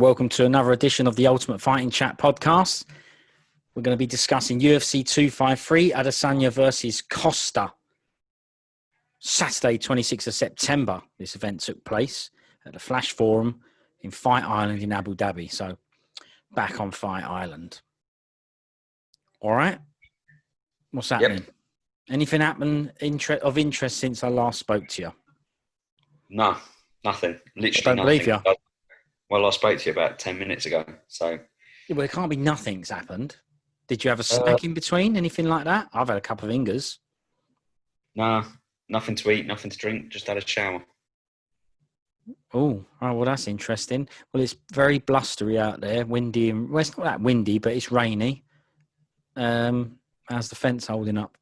Welcome to another edition of the Ultimate Fighting Chat podcast. We're going to be discussing UFC 253, Adesanya versus Costa. Saturday, 26th of September, this event took place at the Flash Forum in Fight Island in Abu Dhabi. So, back on Fight Island. All right? What's happening? Yep. Anything happen of interest since I last spoke to you? No, nothing. Literally I don't nothing. believe you. Well, I spoke to you about 10 minutes ago, so... Yeah, well, there can't be nothing's happened. Did you have a snack in between? Anything like that? I've had a couple of Ingers. No, nothing to eat, nothing to drink, just had a shower. Oh, well, that's interesting. Well, it's very blustery out there, windy, and well, it's not that windy, but it's rainy. How's the fence holding up?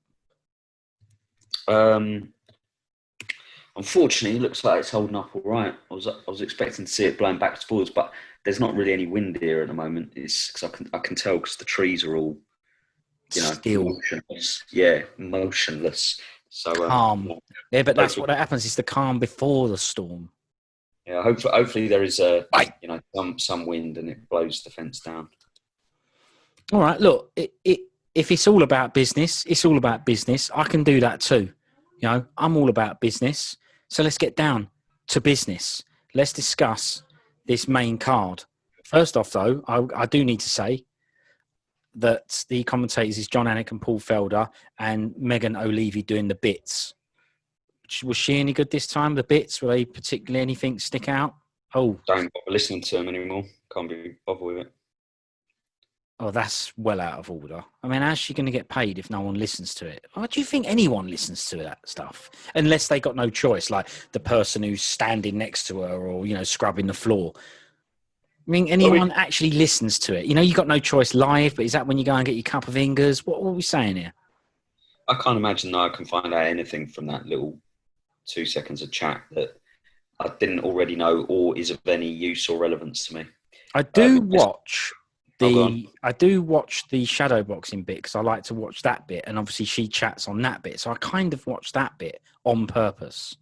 Unfortunately, it looks like it's holding up all right. I was expecting to see it blowing backwards forwards, but there's not really any wind here at the moment. It's because I can tell because the trees are all, still motionless. Yeah, motionless. So calm. Yeah, but that's what happens. It's the calm before the storm. Yeah, hopefully there is some wind and it blows the fence down. All right, look, if it's all about business, it's all about business. I can do that too. I'm all about business. So let's get down to business. Let's discuss this main card. First off, though, I do need to say that the commentators is John Anik and Paul Felder and Megan O'Leary doing the bits. Was she any good this time, the bits? Were they particularly anything stick out? Oh. Don't bother listening to them anymore. Can't be bothered with it. Oh, that's well out of order. I mean, how's she going to get paid if no one listens to it? Why do you think anyone listens to that stuff? Unless they got no choice, like the person who's standing next to her or, scrubbing the floor. I mean, anyone actually listens to it? You got no choice live, but is that when you go and get your cup of Ingers? What are we saying here? I can't imagine that I can find out anything from that little 2 seconds of chat that I didn't already know or is of any use or relevance to me. I do watch the shadow boxing bit because I like to watch that bit, and obviously she chats on that bit. So I kind of watch that bit on purpose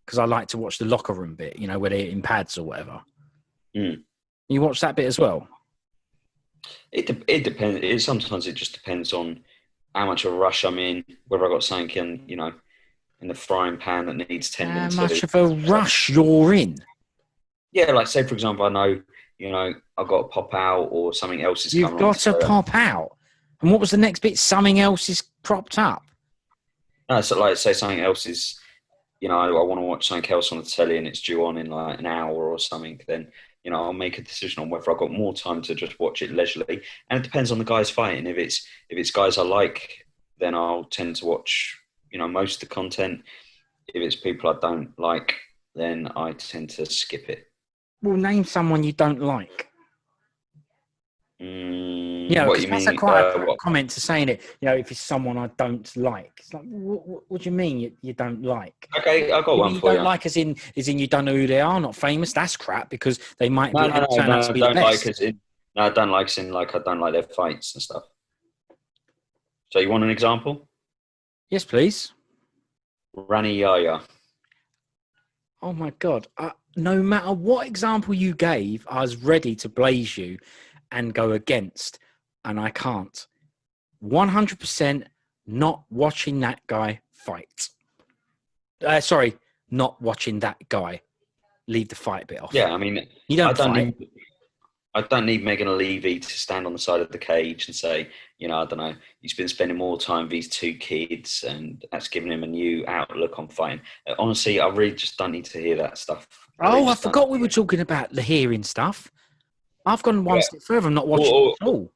because I like to watch the locker room bit, where they're in pads or whatever. Mm. You watch that bit as well? It depends. Sometimes it just depends on how much of a rush I'm in, whether I got something in the frying pan that needs tending to. How much of a rush you're in? Yeah, like say for example, I know I've got to pop out or something else is coming. You've got to pop out. And what was the next bit? Something else is propped up. No, so like say something else is, I want to watch something else on the telly and it's due on in like an hour or something. Then I'll make a decision on whether I've got more time to just watch it leisurely. And it depends on the guys fighting. If it's guys I like, then I'll tend to watch most of the content. If it's people I don't like, then I tend to skip it. Well, name someone you don't like. What you that's mean? quite a comment to saying it. If it's someone I don't like, it's like, what do you mean you don't like? Okay, I got one for you. You don't like as in you don't know who they are, not famous. That's crap because they might turn out to be the best. I don't like as in like I don't like their fights and stuff. So you want an example? Yes, please. Rani Yahya. Oh my God! No matter what example you gave, I was ready to blaze you and go against, and I can't. 100% not watching that guy fight. Sorry, not watching that guy. Leave the fight bit off. Yeah, I mean, I don't need Megan O'Leary to stand on the side of the cage and say, I don't know, he's been spending more time with these two kids and that's given him a new outlook on fighting. Honestly, I really just don't need to hear that stuff. I forgot we were talking about the hearing stuff. I've gone one step further. I'm not watching at all.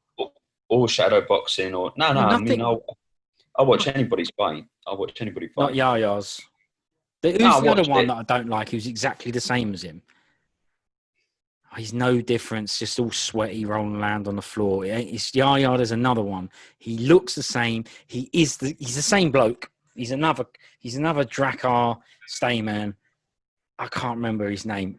Or shadow boxing or... No, nothing. I mean, I'll watch anybody's fight. I'll watch anybody fight. Not Yahya's. Who's the other one that I don't like who's exactly the same as him? He's no difference, just all sweaty, rolling around on the floor. It's Yahya. There's another one. He looks the same. He's the same bloke. He's another Drakkar Stayman. I can't remember his name.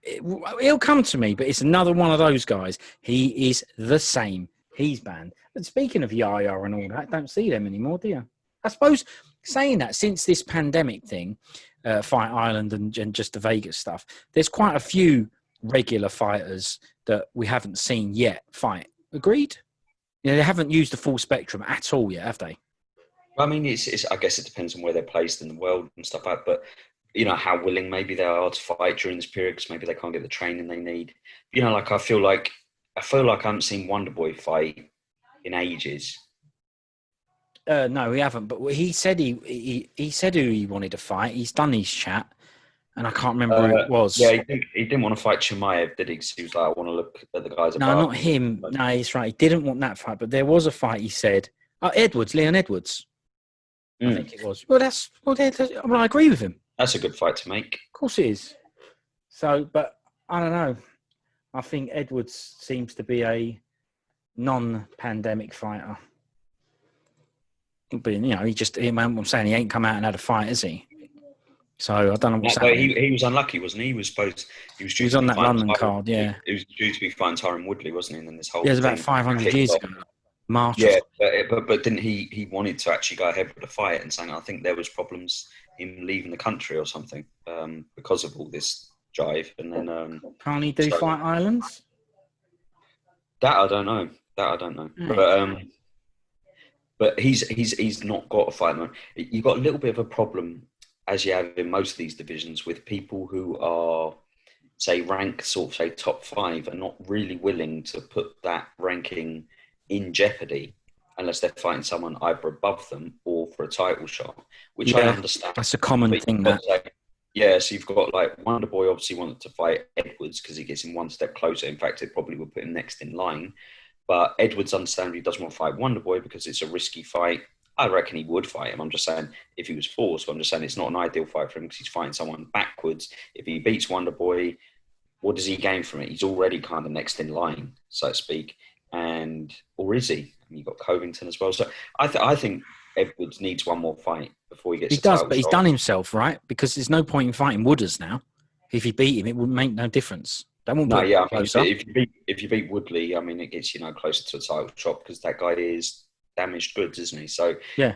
He'll come to me, but it's another one of those guys. He is the same. He's banned. But speaking of Yahya and all that, don't see them anymore, do you? I suppose saying that since this pandemic thing, Fight Island and just the Vegas stuff, there's quite a few regular fighters that we haven't seen yet fight. Agreed? You know, they haven't used the full spectrum at all yet, have they? I mean, it's. I guess it depends on where they're placed in the world and stuff like that. But you know how willing maybe they are to fight during this period because maybe they can't get the training they need. You know, like I feel like I haven't seen Wonderboy fight in ages. No, we haven't. But he said he said who he wanted to fight. He's done his chat, and I can't remember who it was. Yeah, he didn't want to fight Chimaev, did he? 'Cause he was like, I want to look at the guys above. No, not him. No, he's right. He didn't want that fight, but there was a fight. He said, Leon Edwards. I think it was. Well, I agree with him. That's a good fight to make. Of course it is. So, but I don't know. I think Edwards seems to be a non-pandemic fighter. But, you know, I'm saying he ain't come out and had a fight, is he? So I don't know what's happening. He was unlucky, wasn't he? He was on that London card, yeah. He was due to be fighting Tyron Woodley, wasn't he? And then this whole it was about 500 years ago. March. Yeah, but didn't he wanted to actually go ahead with the fight and saying I think there was problems him leaving the country or something because of all this jive. And then can't he do Fight Islands? That I don't know. But he's not got a fight. You've got a little bit of a problem, as you have in most of these divisions, with people who are, say, ranked sort of, say, top 5 and not really willing to put that ranking in jeopardy unless they're fighting someone either above them or for a title shot, which I understand. That's a common thing. So you've got like Wonderboy obviously wanted to fight Edwards because he gets him one step closer. In fact, it probably would put him next in line. But Edwards understandably doesn't want to fight Wonderboy because it's a risky fight. I reckon he would fight him. I'm just saying if he was forced, I'm just saying it's not an ideal fight for him because he's fighting someone backwards. If he beats Wonderboy, what does he gain from it? He's already kind of next in line, so to speak. Or is he? I mean, you've got Covington as well. So I think Edwards needs one more fight before he gets. He does, but he's done himself, right? Because there's no point in fighting Wooders now. If he beat him, it would make no difference. If you beat Woodley, I mean, it gets closer to a title shot because that guy is damaged goods, isn't he? So I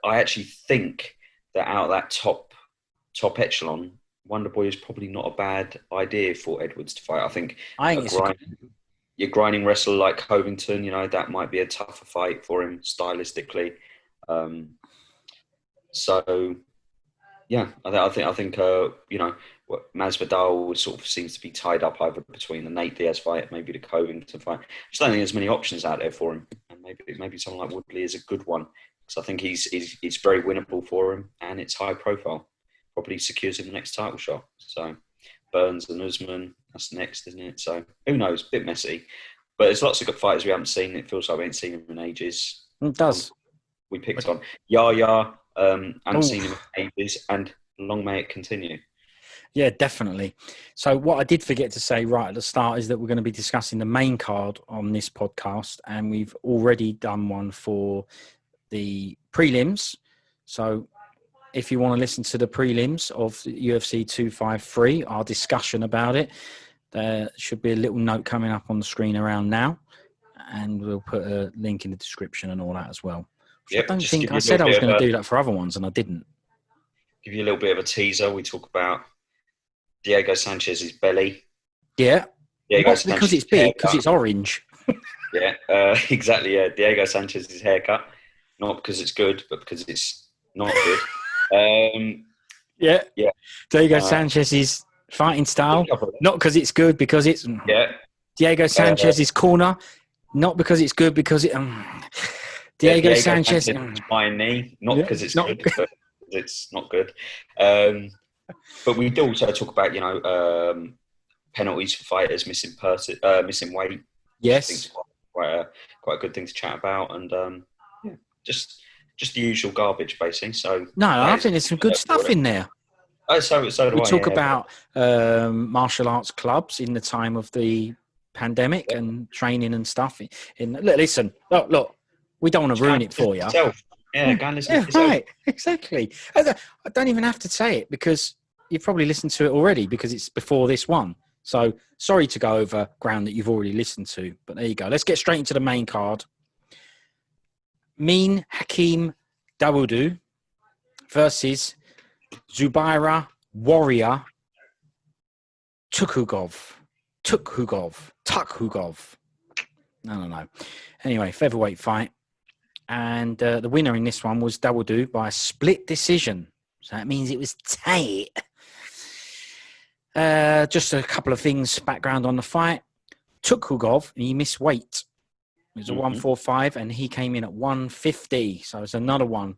actually think that out of that top echelon, Wonderboy is probably not a bad idea for Edwards to fight. I think your grinding wrestler like Covington, that might be a tougher fight for him stylistically. I think Masvidal sort of seems to be tied up either between the Nate Diaz fight, maybe the Covington fight. I just don't think there's many options out there for him, and maybe someone like Woodley is a good one because I think it's very winnable for him and it's high profile. Probably secures him the next title shot. So Burns and Usman, that's next, isn't it? So who knows? A bit messy. But there's lots of good fighters we haven't seen. It feels like we ain't seen him in ages. It does. We picked on Yaya, haven't seen him in ages, and long may it continue. Yeah, definitely. So what I did forget to say right at the start is that we're going to be discussing the main card on this podcast, and we've already done one for the prelims. So if you want to listen to the prelims of UFC 253, our discussion about it, there should be a little note coming up on the screen around now, and we'll put a link in the description and all that as well. Yep, I don't think I said I was going to do that for other ones, and I didn't. Give you a little bit of a teaser. We talk about Diego Sanchez's belly. Yeah. Because it's big, because it's orange. Yeah, exactly. Yeah, Diego Sanchez's haircut. Not because it's good, but because it's not good. Yeah. Diego Sanchez's fighting style. Not because it's good, because it's... Yeah. Diego Sanchez's corner. Not because it's good, because it... Diego Sanchez... my knee. Not because it's good, but it's not good. But we do also talk about, penalties for fighters missing weight. Yes. I think it's quite a good thing to chat about, and just the usual garbage, basically. So I think there's some good stuff in there. So do we talk about martial arts clubs in the time of the pandemic and training and stuff. Look, we don't want to ruin it for you. Yeah, go and listen to yourself. Right, exactly. I don't even have to say it because you've probably listened to it already because it's before this one. So sorry to go over ground that you've already listened to, but there you go. Let's get straight into the main card. Hakeem Dawodu versus Zubaira Warrior Tukhugov. No. Anyway, featherweight fight. And the winner in this one was Dawodu by a split decision. So that means it was tight. Just a couple of things, background on the fight. Tukhugov, he missed weight. It was a 145, and he came in at 150. So it's another one.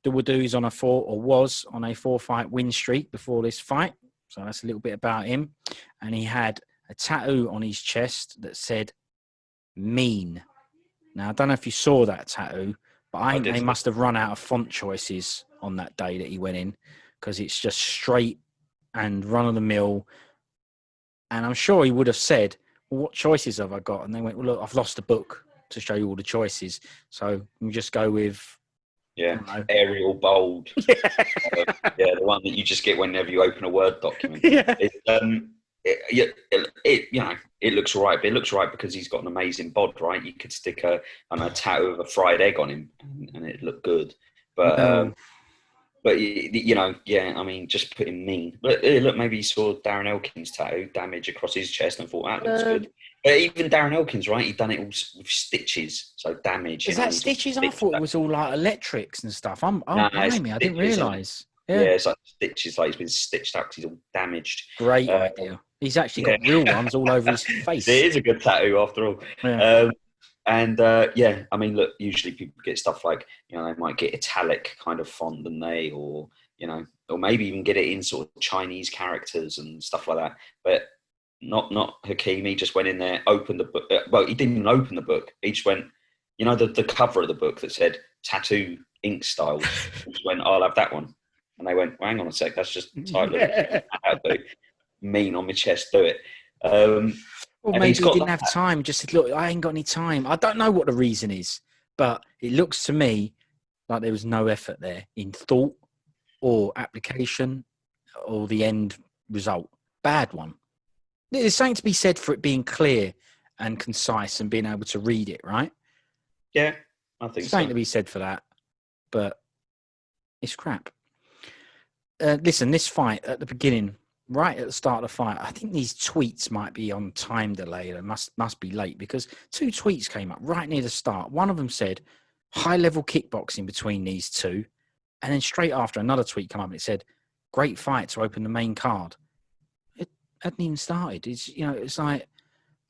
Dawodu is was on a 4-fight win streak before this fight. So that's a little bit about him. And he had a tattoo on his chest that said mean. Now, I don't know if you saw that tattoo, but I think they must have run out of font choices on that day that he went in, because it's just straight and run-of-the-mill. And I'm sure he would have said, well, what choices have I got? And they went, well, look, I've lost a book to show you all the choices. So we just go with... Yeah, Arial bold. The one that you just get whenever you open a Word document. It looks all right, but it looks all right because he's got an amazing bod, right? You could stick a tattoo of a fried egg on him and it'd look good. But I mean, just put him mean. But look, maybe you saw Darren Elkins' tattoo, damage across his chest, and thought that looks good. But even Darren Elkins, right? He'd done it all with stitches, so damage. Is that stitches? I thought it was all like electrics and stuff. I didn't realise. Yeah, it's like stitches, like he's been stitched up because he's all damaged. Great idea. He's actually got real ones all over his face. It is a good tattoo after all. Yeah. I mean, look, usually people get stuff like, they might get italic kind of font, than they, or maybe even get it in sort of Chinese characters and stuff like that. But not Hakeem. He just went in there, opened the book. Well, he didn't even open the book. He just went, the cover of the book that said tattoo ink style. He just went, I'll have that one. And they went, well, hang on a sec, that's just the title. Mean on my chest, do it. Or maybe he didn't have time. Just said, look, I ain't got any time. I don't know what the reason is, but it looks to me like there was no effort there in thought or application or the end result. Bad one. There's something to be said for it being clear and concise and being able to read it, right? Yeah, I think something to be said for that, but it's crap. Listen, this fight at the beginning, right at the start of the fight, I think these tweets might be on time delay. They must be late, because 2 tweets came up right near the start. One of them said, high-level kickboxing between these two. And then straight after, another tweet came up and it said, great fight to open the main card. It hadn't even started. It's like,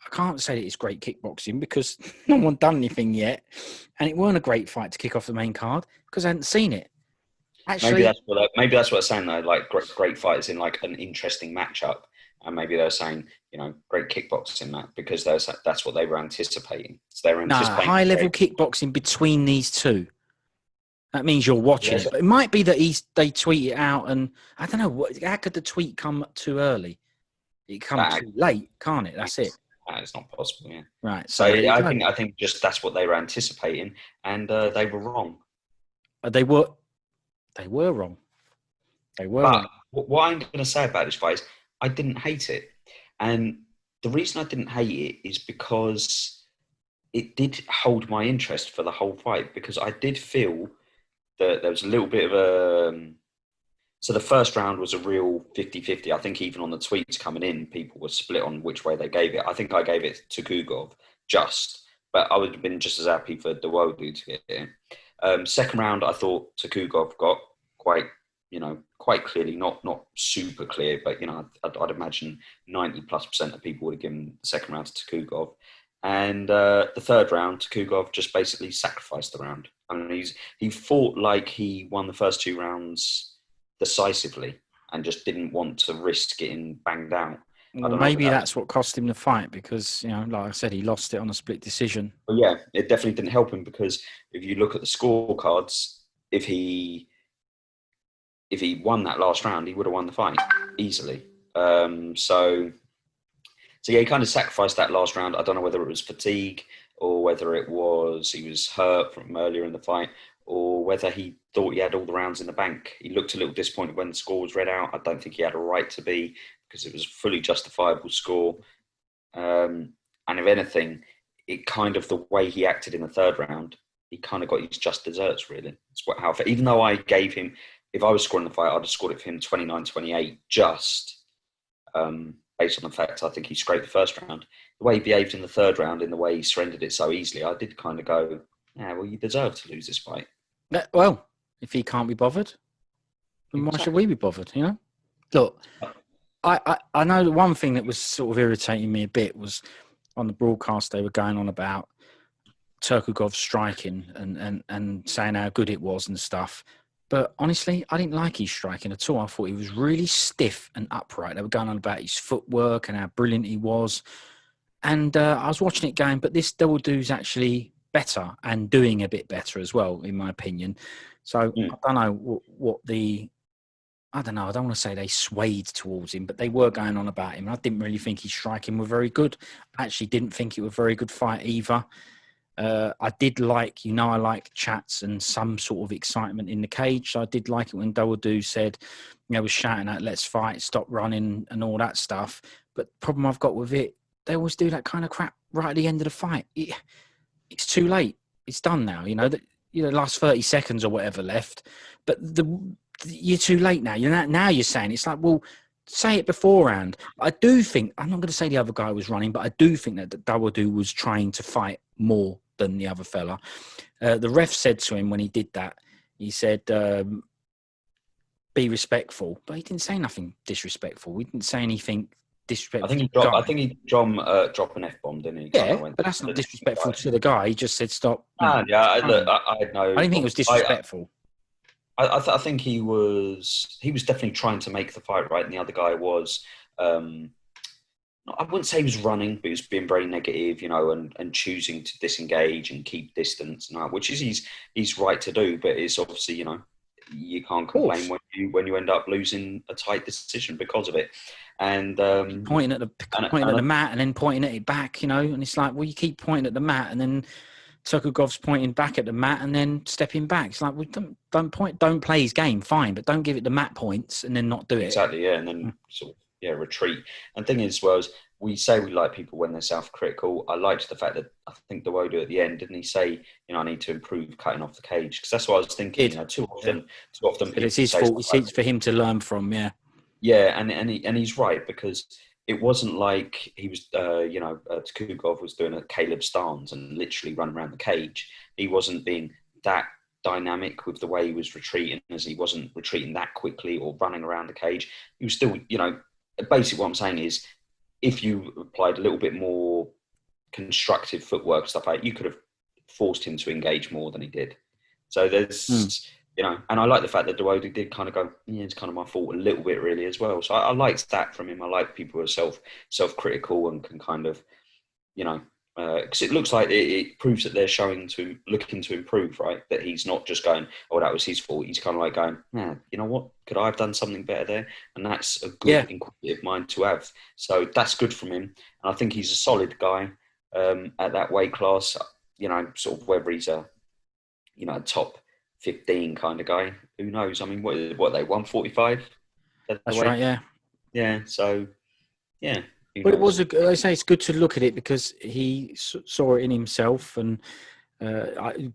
I can't say that it's great kickboxing because no one done anything yet. And it weren't a great fight to kick off the main card because I hadn't seen it. Actually, maybe that's what they're saying though. Like great fights in like an interesting matchup, and maybe they're saying great kickboxing that because that's what they were anticipating. So they were anticipating high level kickboxing between these two. That means you're watching it. But it might be that they tweet it out, and I don't know how could the tweet come too early? It comes too late, can't it? That's it. It's not possible. Yeah. Right. So I think just that's what they were anticipating, and they were wrong. They were wrong. Wrong. What I'm going to say about this fight is I didn't hate it. And the reason I didn't hate it is because it did hold my interest for the whole fight, because I did feel that there was a little bit of a... So the first round was a real 50-50. I think even on the tweets coming in, people were split on which way they gave it. I think I gave it to Tukhugov but I would have been just as happy for Dawodu to get it. Second round, I thought Tukhugov got quite clearly, not super clear, but I'd imagine 90+% of people would have given the second round to Tukhugov. And the third round, Tukhugov just basically sacrificed the round. I mean, he fought like he won the first 2 rounds decisively and just didn't want to risk getting banged out. Well, maybe that's what cost him the fight, because like I said, he lost it on a split decision. Well, yeah, it definitely didn't help him, because if you look at the scorecards, if he won that last round, he would have won the fight easily. So yeah, he kind of sacrificed that last round. I don't know whether it was fatigue or whether it was he was hurt from earlier in the fight, or whether he thought he had all the rounds in the bank. He looked a little disappointed when the score was read out. I don't think he had a right to be, because it was a fully justifiable score. And if anything, it kind of the way he acted in the third round, he kind of got his just desserts, really. Even though I gave him, if I was scoring the fight, I'd have scored it for him 29-28 just. based on the fact I think he scraped the first round. The way he behaved in the third round, in the way he surrendered it so easily, I did kind of go, yeah, well, you deserve to lose this fight. Well, if he can't be bothered, then why should we be bothered, you know? Look, I know the one thing that was sort of irritating me a bit was on the broadcast they were going on about Tukhugov striking and saying how good it was and stuff. But honestly, I didn't like his striking at all. I thought he was really stiff and upright. They were going on about his footwork and how brilliant he was. And I was watching it going, but this Dawodu's actually better and doing a bit better as well, in my opinion. So I don't know I don't know. I don't want to say they swayed towards him, but they were going on about him. I didn't really think his striking were very good. I actually didn't think it was a very good fight either. I did like, I like chats and some sort of excitement in the cage. So I did like it when Dawodu said, was shouting out, let's fight, stop running and all that stuff. But the problem I've got with it, they always do that kind of crap right at the end of the fight. It's too late. It's done now, the last 30 seconds or whatever left. But you're too late now. Now you're saying, it's like, well, say it beforehand. I do think, I'm not going to say the other guy was running, but I do think that Dawodu was trying to fight more than the other fella. The ref said to him when he did that, he said, be respectful. But he didn't say nothing disrespectful. We didn't say anything disrespectful. I think he dropped an F-bomb, didn't he? Yeah, but that's not disrespectful to the guy. He just said stop. I didn't think it was disrespectful. I think he was definitely trying to make the fight right, and the other guy was. I wouldn't say he was running, but he was being very negative, and choosing to disengage and keep distance, which is he's right to do. But it's obviously, you can't complain when you end up losing a tight decision because of it. And pointing at the mat and then pointing at it back, and it's like, well, you keep pointing at the mat and then Tukhugov's pointing back at the mat and then stepping back. It's like, well, don't play his game, fine, but don't give it the mat points and then not do it. Exactly, yeah, and then retreat. And the thing is, we say we like people when they're self-critical. I liked the fact that I think Dawodu at the end, didn't he say, I need to improve cutting off the cage? Because that's what I was thinking. Too often. But it's his fault. It's for him to learn from. Yeah. Yeah, and he's right, because it wasn't like he was, Tukhugov was doing a Caleb Starnes and literally running around the cage. He wasn't being that dynamic with the way he was retreating, as he wasn't retreating that quickly or running around the cage. He was still, basically what I'm saying is, if you applied a little bit more constructive footwork, stuff like that, you could have forced him to engage more than he did. So there's, and I like the fact that Dawodu did kind of go, it's kind of my fault a little bit really as well. So I liked that from him. I like people who are self-critical and can kind of, because it looks like it proves that they're looking to improve, right? That he's not just going, oh, that was his fault. He's kind of like going, you know what? Could I have done something better there? And that's a good inquisitive mind to have. So that's good from him. And I think he's a solid guy at that weight class. Sort of whether he's a top 15 kind of guy. Who knows? I mean, what are they, 145? That's right, yeah. Yeah, so, yeah. But it was, I say it's good to look at it because he saw it in himself, and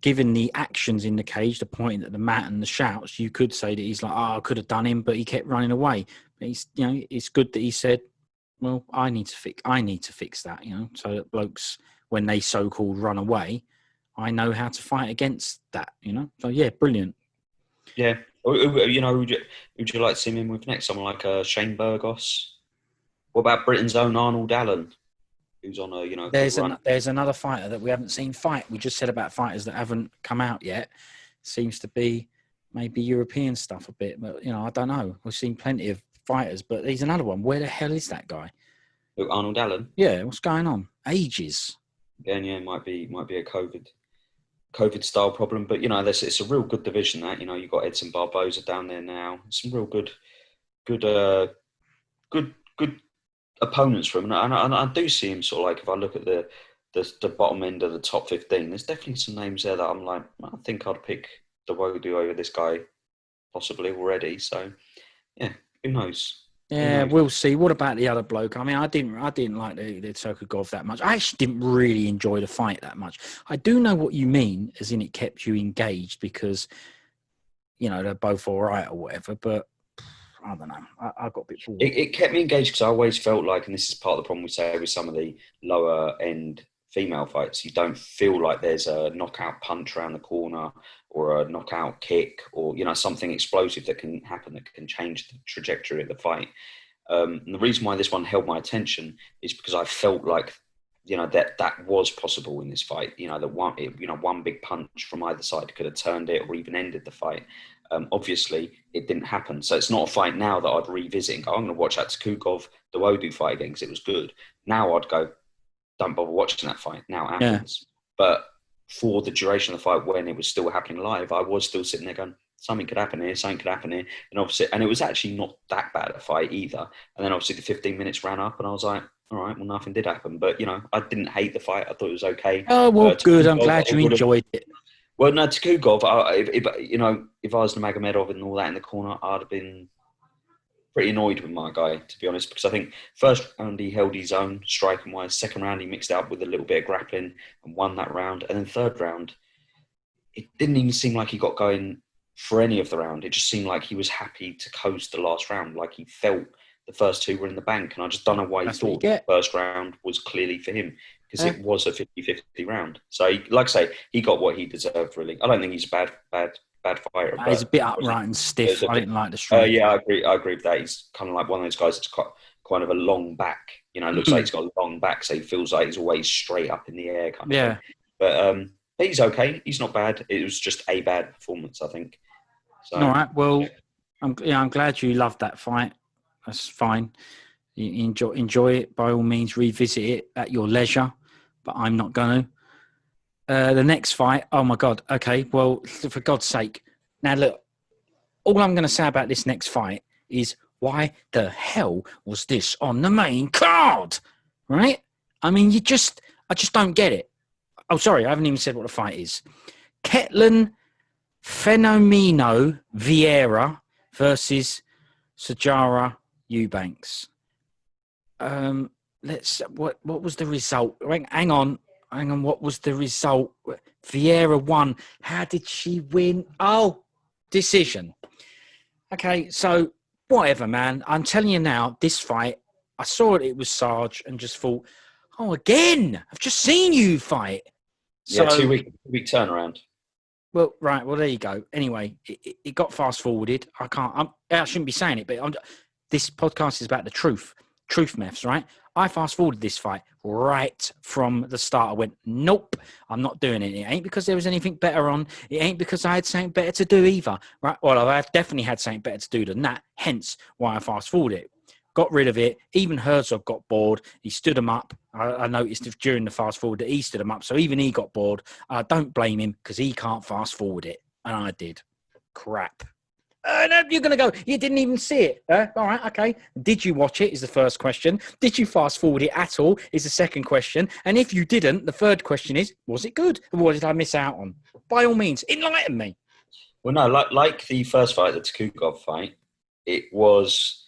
given the actions in the cage, the pointing at the mat and the shouts, you could say that he's like, I could have done him, but he kept running away. But he's, it's good that he said, well, I need to fix that, so that blokes, when they so-called run away, I know how to fight against that, So yeah, brilliant. Yeah, who'd you like to see him in with next? Someone like Shane Burgos. What about Britain's own Arnold Allen, who's on a There's another fighter that we haven't seen fight. We just said about fighters that haven't come out yet. Seems to be maybe European stuff a bit, but I don't know. We've seen plenty of fighters, but he's another one. Where the hell is that guy? Who, Arnold Allen? Yeah, what's going on? Ages. Again, yeah, might be a COVID style problem, but it's a real good division. That you've got Edson Barboza down there now. Some real good opponents for him, and I do see him sort of like, if I look at the bottom end of the top 15, there's definitely some names there that I'm like, I think I'd pick Dawodu over this guy possibly already. So yeah, who knows? Yeah, we'll see. What about the other bloke? I mean, I didn't like the Tukhugov that much. I actually didn't really enjoy the fight that much. I do know what you mean, as in it kept you engaged because they're both all right or whatever, but I don't know. I got a bit bored. It kept me engaged because I always felt like, and this is part of the problem we say with some of the lower end female fights, you don't feel like there's a knockout punch around the corner or a knockout kick or, you know, something explosive that can happen that can change the trajectory of the fight. And the reason why this one held my attention is because I felt like, you know, that was possible in this fight. You know, that one big punch from either side could have turned it or even ended the fight. Obviously, it didn't happen. So it's not a fight now that I'd revisit and go, I'm going to watch that Tukhugov Dawodu fight again because it was good. Now I'd go, don't bother watching that fight. Now it happens. Yeah. But for the duration of the fight, when it was still happening live, I was still sitting there going, something could happen here, something could happen here. And obviously, and it was actually not that bad a fight either. And then obviously the 15 minutes ran up and I was like, all right, well, nothing did happen. But, you know, I didn't hate the fight. I thought it was okay. Oh, well, good. I'm glad you enjoyed it. Well, no, Tukhugov, if I was Nurmagomedov and all that in the corner, I'd have been pretty annoyed with my guy, to be honest, because I think first round he held his own striking-wise. Second round he mixed it up with a little bit of grappling and won that round. And then third round, it didn't even seem like he got going for any of the round. It just seemed like he was happy to coast the last round, like he felt the first two were in the bank. And I just don't know why he thought the first round was clearly for him, because it was a 50-50 round. So, like I say, he got what he deserved, really. I don't think he's a bad fighter. He's a bit upright and stiff. I didn't like the strength. Yeah, I agree with that. He's kind of like one of those guys that's kind of a long back. You know, it looks like he's got a long back, so he feels like he's always straight up in the air kind of thing. But he's okay. He's not bad. It was just a bad performance, I think. So, all right. Well, I'm glad you loved that fight. That's fine. You enjoy it, by all means. Revisit it at your leisure, but I'm not going to. The next fight, oh my God. Okay, well, for God's sake. Now, look, all I'm going to say about this next fight is, why the hell was this on the main card? Right? I mean, I just don't get it. Oh, sorry, I haven't even said what the fight is. Ketlen Fenomeno Viera versus Sijara Eubanks. What was the result? Hang on. What was the result? Viera won. How did she win? Oh, decision. Okay, so whatever, man. I'm telling you now, this fight, I saw it was Sarge and just thought, oh, again, I've just seen you fight. So, yeah, two-week turnaround. Well, right. Well, there you go. Anyway, it got fast-forwarded. I shouldn't be saying it, but this podcast is about the truth maths, right? I fast-forwarded this fight right from the start. I went, nope, I'm not doing it. It ain't because there was anything better on. It ain't because I had something better to do either, right? Well, I've definitely had something better to do than that, hence why I fast-forwarded it. Got rid of it. Even Herzog got bored. He stood him up. I noticed during the fast forward that he stood him up. So even he got bored. I don't blame him because he can't fast forward it. And I did. Crap. No, you're going to go, you didn't even see it. All right, okay. Did you watch it is the first question. Did you fast forward it at all is the second question. And if you didn't, the third question is, was it good? What did I miss out on? By all means, enlighten me. Well, no, like the first fight, the Tukhugov fight, it was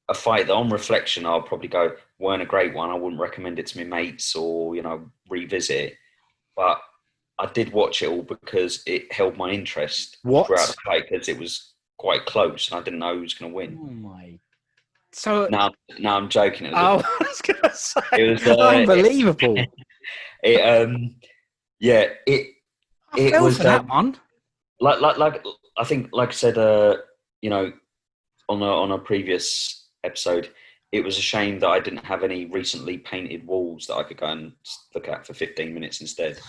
a fight that on reflection, I'll probably go, weren't a great one. I wouldn't recommend it to my mates or, you know, revisit it. But I did watch it all because it held my interest throughout the fight because it was quite close and I didn't know who was going to win. Oh, my. So No, I'm joking. It was I was going to say, it was unbelievable. It was for that one. Like I think, like I said, you know, on a previous episode, it was a shame that I didn't have any recently painted walls that I could go and look at for 15 minutes instead.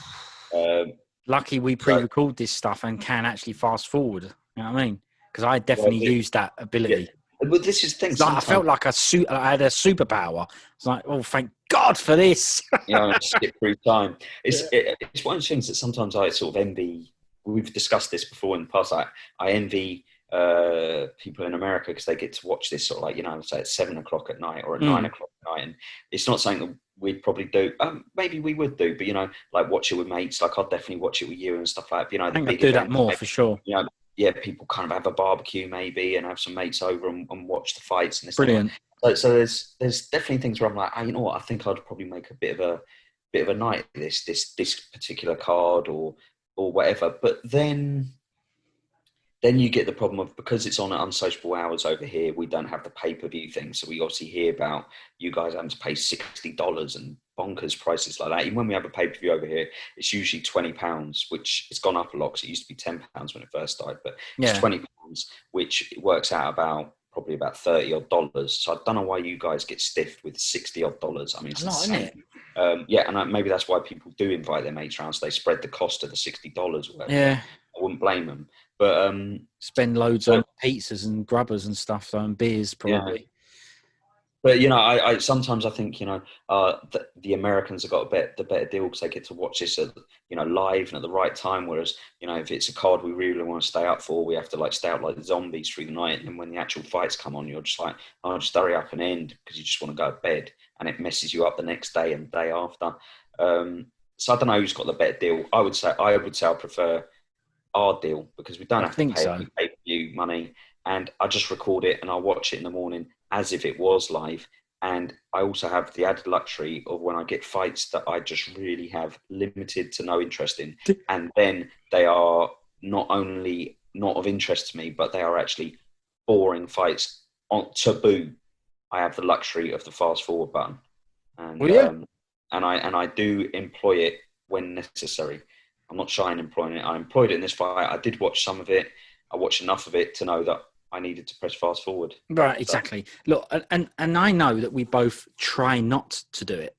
Lucky we pre-record this stuff and can actually fast forward. You know what I mean? Because I definitely used that ability. Yeah. But this is the thing. Like I felt like I had a superpower. It's like, oh, thank God for this. You know, skip through time. It's one of the things that sometimes I sort of envy. We've discussed this before in the past. I envy people in America because they get to watch this sort of like, you know, say at 7 o'clock at night or at 9 o'clock at night, and it's not something that we'd probably do. Maybe we would do, but you know, like watch it with mates. Like I'd definitely watch it with you and stuff like that. You know, I think I'd do that more for sure. You know, yeah, people kind of have a barbecue maybe and have some mates over and watch the fights and this. Brilliant. So there's definitely things where I'm like, you know what, I think I'd probably make a bit of a night of this particular card or whatever. But then then you get the problem of, because it's on at unsociable hours over here, we don't have the pay-per-view thing. So we obviously hear about you guys having to pay $60 and bonkers prices like that. Even when we have a pay-per-view over here, it's usually £20, which it's gone up a lot because it used to be £10 when it first started, but it's £20, which works out probably about $30 odd. So I don't know why you guys get stiffed with $60 odd. I mean, it's insane. Isn't it? And maybe that's why people do invite their mates around, so they spread the cost of the $60 or whatever. Yeah. I wouldn't blame them. But spend loads on pizzas and grubbers and stuff, though, and beers probably. Yeah. But I sometimes I think the Americans have got the better deal because they get to watch this at live and at the right time. Whereas if it's a card we really want to stay up for, we have to stay out like zombies through the night. And when the actual fights come on, you're just like, oh, just hurry up and end, because you just want to go to bed, and it messes you up the next day and the day after. So I don't know who's got the better deal. I would say I prefer our deal, because we don't have to pay any pay-per-view money, and I just record it and I watch it in the morning as if it was live. And I also have the added luxury of when I get fights that I just really have limited to no interest in, and then they are not only not of interest to me, but they are actually boring fights on taboo. I have the luxury of the fast forward button, and and I do employ it when necessary. I'm not shy in employing it. I employed it in this fight. I did watch some of it. I watched enough of it to know that I needed to press fast forward. Right, exactly. Look, and I know that we both try not to do it.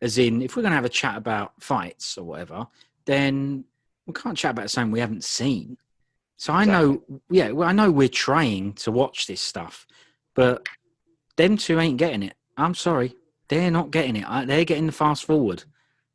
As in, if we're going to have a chat about fights or whatever, then we can't chat about something we haven't seen. So I know, I know we're trying to watch this stuff, but them two ain't getting it. I'm sorry. They're not getting it. They're getting the fast forward.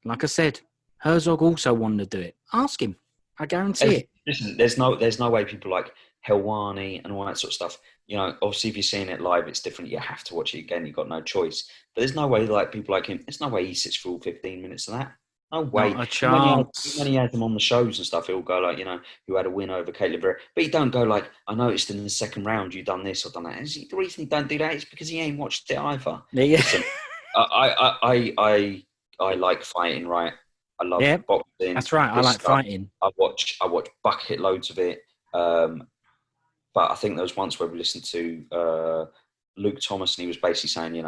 Like I said, Herzog also wanted to do it. Ask him. I guarantee it. Listen, there's no way people like Helwani and all that sort of stuff. Obviously, if you're seeing it live, it's different. You have to watch it again. You've got no choice. But there's no way people like him. There's no way he sits for all 15 minutes of that. No way. Not a chance. When he has them on the shows and stuff, he'll go who had a win over Ketlen. But he don't go I noticed in the second round you done this or done that. The reason he don't do that is because he ain't watched it either. Yeah. Listen, I like fighting, right? I love boxing. That's right. I like fighting. I watch bucket loads of it. But I think there was once where we listened to Luke Thomas, and he was basically saying,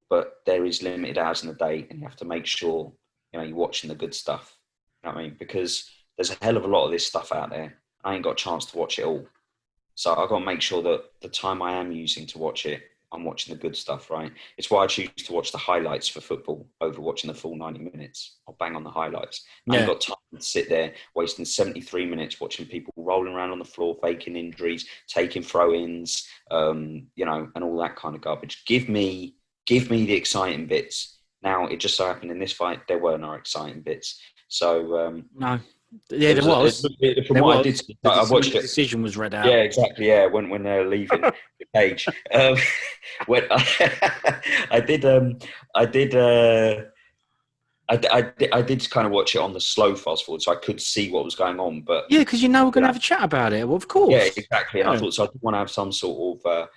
but there is limited hours in the day, and you have to make sure you're watching the good stuff. You know what I mean? Because there's a hell of a lot of this stuff out there. I ain't got a chance to watch it all, so I've got to make sure that the time I am using to watch it, I'm watching the good stuff, right? It's why I choose to watch the highlights for football over watching the full 90 minutes. I'll bang on the highlights. I ain't got time to sit there wasting 73 minutes watching people rolling around on the floor, faking injuries, taking throw-ins, and all that kind of garbage. Give me the exciting bits. Now, it just so happened in this fight, there were no exciting bits. So, no. Yeah, there was. From what I did, I watched it. The decision was read out. Yeah, exactly. Yeah, when they're leaving the cage. When I did kind of watch it on the slow fast forward, so I could see what was going on. But because we're going to have a chat about it. Well, of course. Yeah, exactly. And I thought so. I did want to have some sort of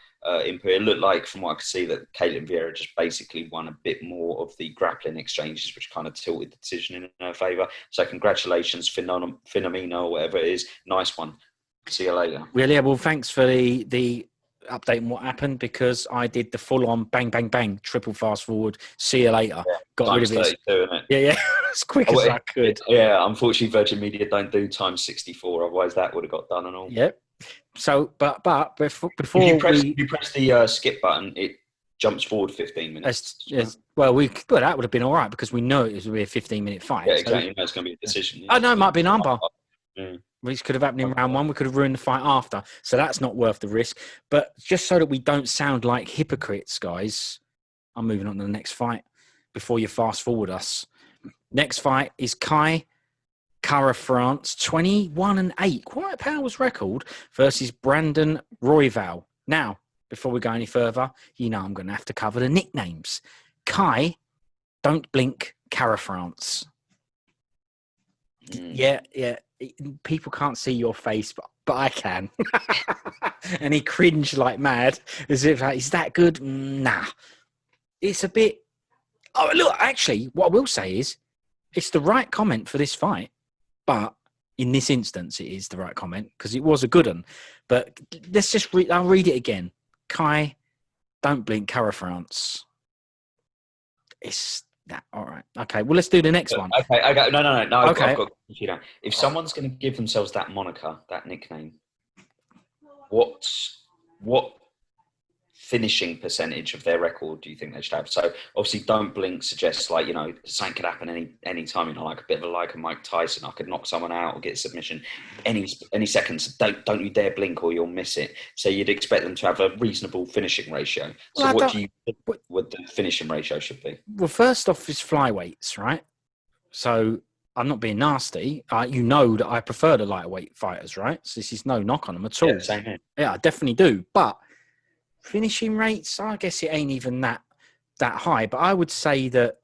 input. It looked like, from what I could see, that Ketlen Viera just basically won a bit more of the grappling exchanges, which kind of tilted the decision in her favour. So congratulations, Finomino, or whatever it is. Nice one. See you later. Well, thanks for the update on what happened, because I did the full-on bang, bang, bang, triple fast forward. See you later. Yeah, got rid of it. Yeah, as quick as I could. Yeah, unfortunately, Virgin Media don't do times 64. Otherwise, that would have got done and all. Yep. So, but before you press the skip button, it jumps forward 15 minutes. Well, that would have been all right, because we know it was going to be a 15-minute fight. Yeah, exactly. So, it's going to be a decision. Yeah. Oh no, it might be an armbar. Yeah. Which could have happened in round one. We could have ruined the fight after. So that's not worth the risk. But just so that we don't sound like hypocrites, guys, I'm moving on to the next fight before you fast forward us. Next fight is Kai Kara-France, 21-8, quite a power's record, versus Brandon Royval. Now, before we go any further, I'm going to have to cover the nicknames. Kai, don't blink, Kara-France. Yeah. People can't see your face, but I can. And he cringed like mad, as if is that good? Nah. It's a bit. Oh, look, actually, what I will say is, it's the right comment for this fight, but In this instance, it is the right comment because it was a good one. But let's just I'll read it again. Kai, don't blink, Cara France. It's that. All right. Okay. Well, let's do the next one. Okay. No. Okay. I've got you know. If someone's going to give themselves that moniker, that nickname, what finishing percentage of their record do you think they should have? So obviously, don't blink suggests like, something could happen any time. Like a bit of a Mike Tyson. I could knock someone out or get a submission any seconds. Don't you dare blink or you'll miss it. So you'd expect them to have a reasonable finishing ratio. So what do you think what the finishing ratio should be? Well, first off is flyweights, right? So I'm not being nasty. You know that I prefer the lightweight fighters, right? So this is no knock on them at all. Yeah, same here. Yeah, I definitely do. But finishing rates, I guess it ain't even that high. But I would say that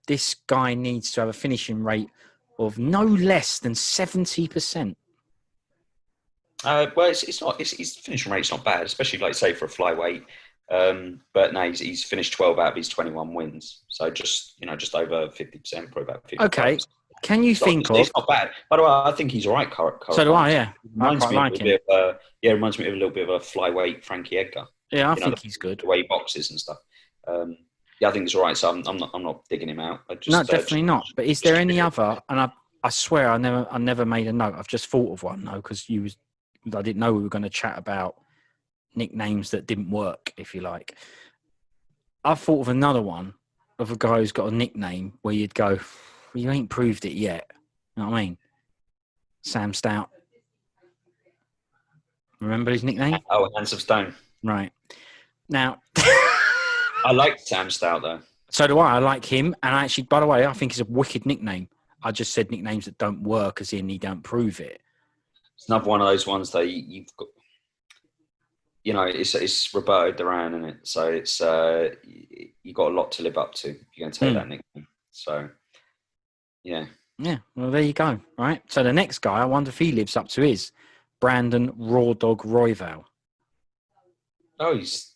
this guy needs to have a finishing rate of no less than 70%. Well, it's not. His finishing rate's not bad, especially like say for a flyweight. But no, he's finished 12 out of his 21 wins, so just over 50%, probably about 50%. Okay, can you think of? It's not bad. By the way, I think he's all right. So do I. Yeah, I quite like him. It reminds me of a little bit of a flyweight Frankie Edgar. Yeah, I think he's good. The way he boxes and stuff. Yeah, I think he's all right. So I'm not digging him out. No, definitely not. But is there any other? And I swear I never made a note. I've just thought of one though because I didn't know we were going to chat about nicknames that didn't work, if you like. I've thought of another one of a guy who's got a nickname where you'd go, well, you ain't proved it yet. You know what I mean? Sam Stout. Remember his nickname? Oh, Hands of Stone. Right. Now... I like Sam Stout, though. So do I. I like him. And actually, by the way, I think it's a wicked nickname. I just said nicknames that don't work as in he don't prove it. It's another one of those ones that you've got... it's Roberto Duran, isn't it? So it's you got a lot to live up to if you're going to take that nickname. So, yeah. Yeah, well, there you go, right? So the next guy, I wonder if he lives up to his Brandon Raw Dog Royval. Oh, he's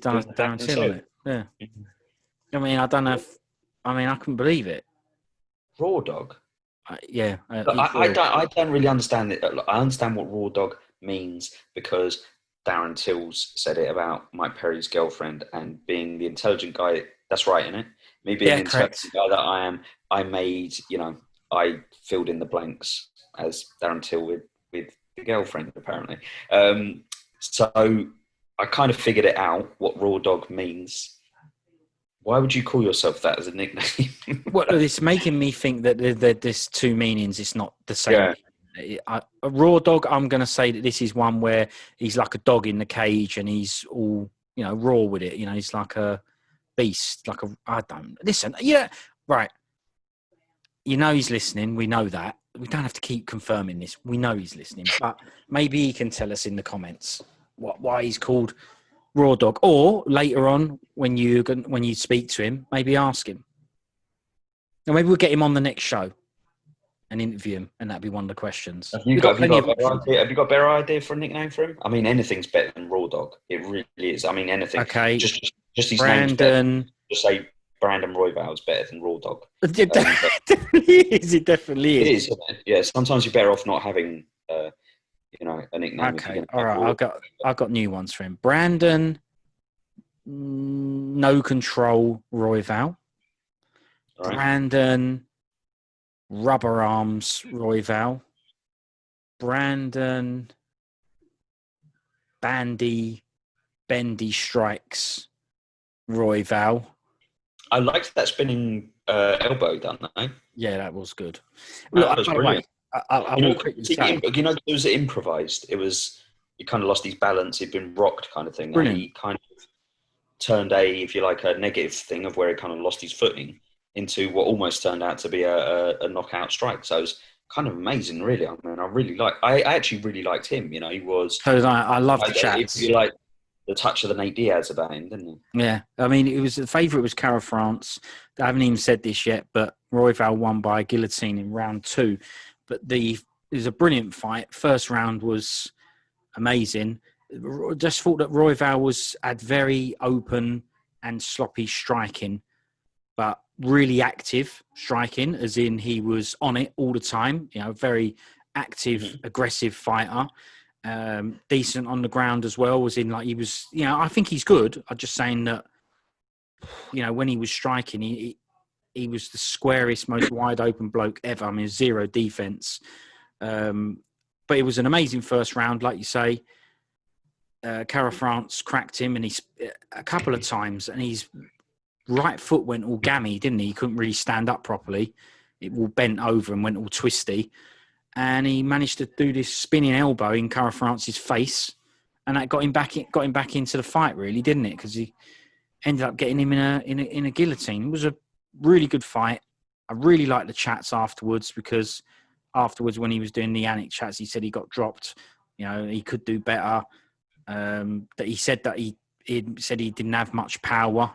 done a down till on it. Yeah. I mean, I don't know if... I mean, I couldn't believe it. Raw Dog? Yeah. I don't really understand it. I understand what Raw Dog means because Darren Tills said it about Mike Perry's girlfriend and being the intelligent guy. That's right, isn't it? Me being the intelligent guy that I am, I filled in the blanks as Darren Till with the girlfriend, apparently. So I kind of figured it out, what Raw Dog means. Why would you call yourself that as a nickname? Well, it's making me think that there's two meanings. It's not the same. Yeah. A Raw Dog, I'm going to say that this is one where he's like a dog in the cage and he's all, raw with it. He's like a beast, listen. Yeah, right. He's listening. We know that. We don't have to keep confirming this. We know he's listening, but maybe he can tell us in the comments why he's called Raw Dog, or later on when you speak to him, maybe ask him, or maybe we'll get him on the next show and interview him, and that'd be one of the questions. Have you got a better idea for a nickname for him? I mean, anything's better than Raw Dog. It really is. I mean, anything. Okay. Just his Brandon. Just say Brandon Royval is better than Raw Dog. It definitely is. It definitely is. It is, isn't it? Yeah. Sometimes you're better off not having, a nickname. Okay. All right. I've got new ones for him. Brandon. No Control Royval. Right. Brandon. Rubber Arms Royval. Brandon. Bendy Strikes Royval. I liked that spinning elbow done, though. Yeah, that was good. That was brilliant. I will quickly say. It was improvised. He kind of lost his balance. He'd been rocked, kind of thing. Brilliant. And he kind of turned a negative thing of where he kind of lost his footing into what almost turned out to be a knockout strike. So it was kind of amazing, really. I mean, I actually really liked him. He was. So I love the chats. You like the touch of the Nate Diaz about him, didn't he? Yeah, I mean, the favourite was Cara France. I haven't even said this yet, but Royval won by guillotine in round 2. But it was a brilliant fight. First round was amazing. Just thought that Royval had very open and sloppy striking, but really active striking, as in he was on it all the time. You know, very active, aggressive fighter. Decent on the ground as well, as in like he was. You know, I think he's good. I'm just saying that. You know, when he was striking, he was the squarest, most wide open bloke ever. I mean, zero defense. But it was an amazing first round, like you say. Cara France cracked him, and he's a couple of times, and his right foot went all gammy, didn't he? He couldn't really stand up properly. It all bent over and went all twisty. And he managed to do this spinning elbow in Cara France's face, and that got him back into the fight, really, didn't it? Because he ended up getting him in a guillotine. It was a really good fight. I really liked the chats afterwards, because afterwards, when he was doing the Yannick chats, he said he got dropped. You know, he could do better. That he said that he said he didn't have much power.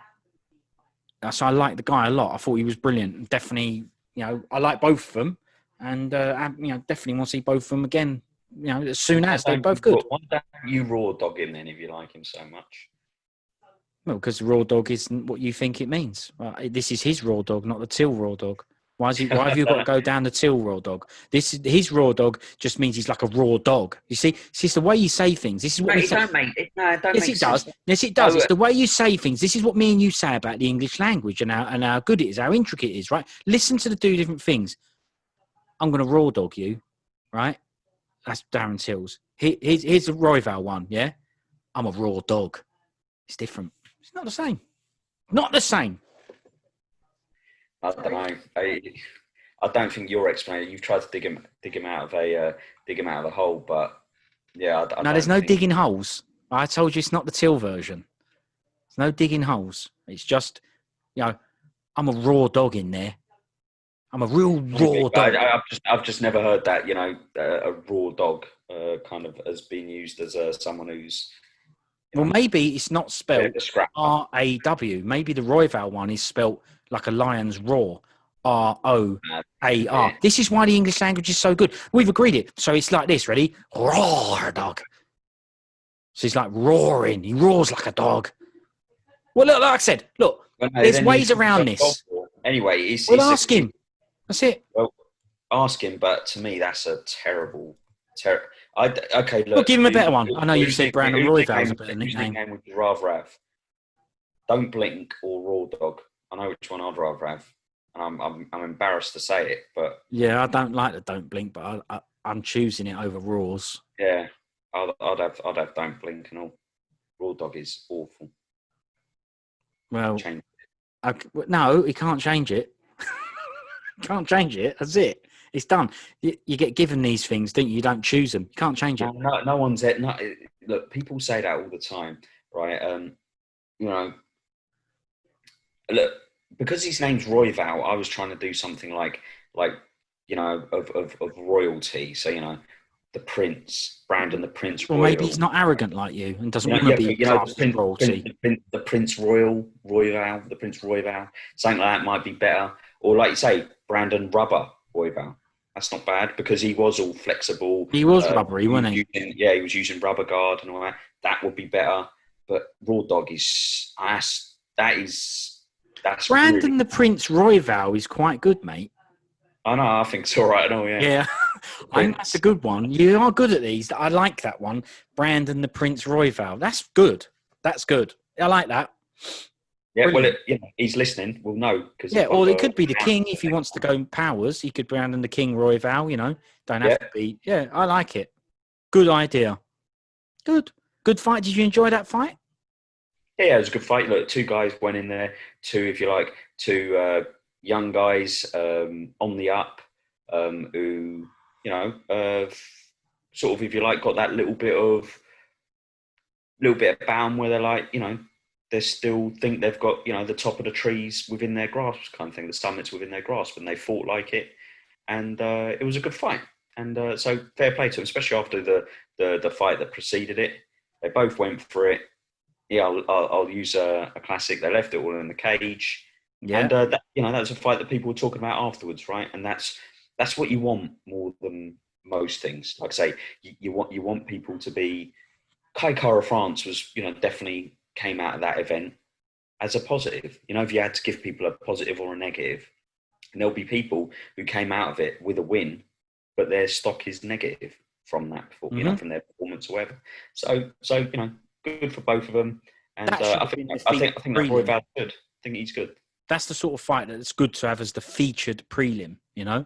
So I liked the guy a lot. I thought he was brilliant. Definitely, you know, I like both of them, and you know, definitely want to see both of them again. You know, as soon as they're both good. Why don't you raw dog him then if you like him so much? Well, because raw dog isn't what you think it means. Well, this is his raw dog, not the Till raw dog. Why have you got to go down the Till raw dog? This is his raw dog. Just means he's like a raw dog. You see, it's just the way you say things. This is what we say. Yes, it does. Yes, it does. It's the way you say things. This is what me and you say about the English language and how good it is, how intricate it is. Right? Listen to the two different things. I'm going to raw dog you, right? That's Darren Till's. Here's the Royval one. Yeah, I'm a raw dog. It's different. It's not the same. Not the same. I don't know. I don't think your explanation. You've tried to dig him out of a hole, but yeah. There's no digging holes. I told you it's not the Till version. There's no digging holes. It's just, you know, I'm a raw dog in there. I'm a real raw dog. I've just never heard that. You know, a raw dog kind of as being used as someone who's. Well, maybe it's not spelled R-A-W. Maybe the Royval one is spelled like a lion's roar. R-O-A-R. This is why the English language is so good. We've agreed it. So it's like this, ready? Roar, dog. So he's like roaring. He roars like a dog. Well, look, like I said, look, there's ways around this. Anyway, ask him. That's it. Well, ask him, but to me, that's a terrible. Okay, look. Well, give him a better one. I know you said Brandon Royval's a better nickname. nickname. Would you rather have? Don't Blink or Raw Dog. I know which one I'd rather have, and I'm embarrassed to say it, but yeah, I don't like the Don't Blink, but I'm choosing it over Raws. Yeah, I'd have Don't Blink and all. Raw Dog is awful. Well, no, he can't change it. Can't change it. That's it. It's done. You get given these things, don't you? You don't choose them. You can't change it. No one's it. No, look, people say that all the time, right? You know, look, because his name's Royval, I was trying to do something like you know, of royalty. So, you know, the Prince, Brandon the Prince Royal. Well, maybe he's not arrogant like you and doesn't want to be classed as royalty. The Prince Royal, Royval, the Prince Royval, something like that might be better. Or like you say, Brandon Rubber Royval. That's not bad because he was all flexible. He was rubbery, wasn't he? He was using rubber guard and all that. That would be better. But Raw Dog is that's Brandon really... the Prince Royval is quite good, mate. I know. I think it's all right. Oh yeah. Yeah, I think that's a good one. You are good at these. I like that one. Brandon the Prince Royval. That's good. That's good. I like that. Yeah, brilliant. Well, he's listening. We'll know. Or it could be the King if he wants to go powers. He could Brandon the King Royval, you know. Don't have to be. Yeah, I like it. Good idea. Good fight. Did you enjoy that fight? Yeah, it was a good fight. Look, two guys went in there. Two young guys on the up who, you know, sort of, if you like, got that little bit of bound where they're like, you know, they still think they've got, you know, the top of the trees within their grasp kind of thing, the summits within their grasp, and they fought like it. And it was a good fight. And so fair play to them, especially after the fight that preceded it. They both went for it. Yeah, I'll use a classic. They left it all in the cage. Yeah. And, that was a fight that people were talking about afterwards, right? And that's what you want more than most things. Like I say, you want people to be... Kai Kara France was, you know, definitely came out of that event as a positive. You know, if you had to give people a positive or a negative, and there'll be people who came out of it with a win, but their stock is negative from that, you know, from their performance or whatever. So you know, good for both of them. And That should I have been think the featured that prelim. Royval's good. I think he's good. That's the sort of fight that's good to have as the featured prelim, you know?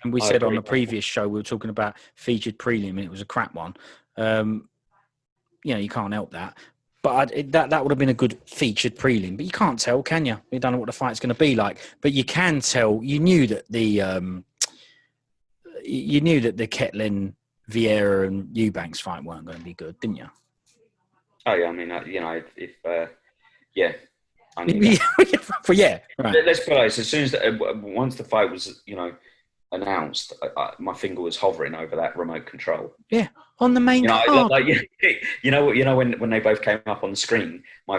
And we I said agree. on the previous show, we were talking about featured prelim, and it was a crap one. You know, you can't help that. But that would have been a good featured prelim. But you can't tell, can you? You don't know what the fight's going to be like. But you can tell. You knew that the Ketlen, Viera, and Eubanks fight weren't going to be good, didn't you? Oh yeah, I mean, you know, if yeah, I knew that. Yeah, right. Let's put it like, as soon as once the fight was, you know, announced, my finger was hovering over that remote control. Yeah, on the main card. You know when they both came up on the screen, my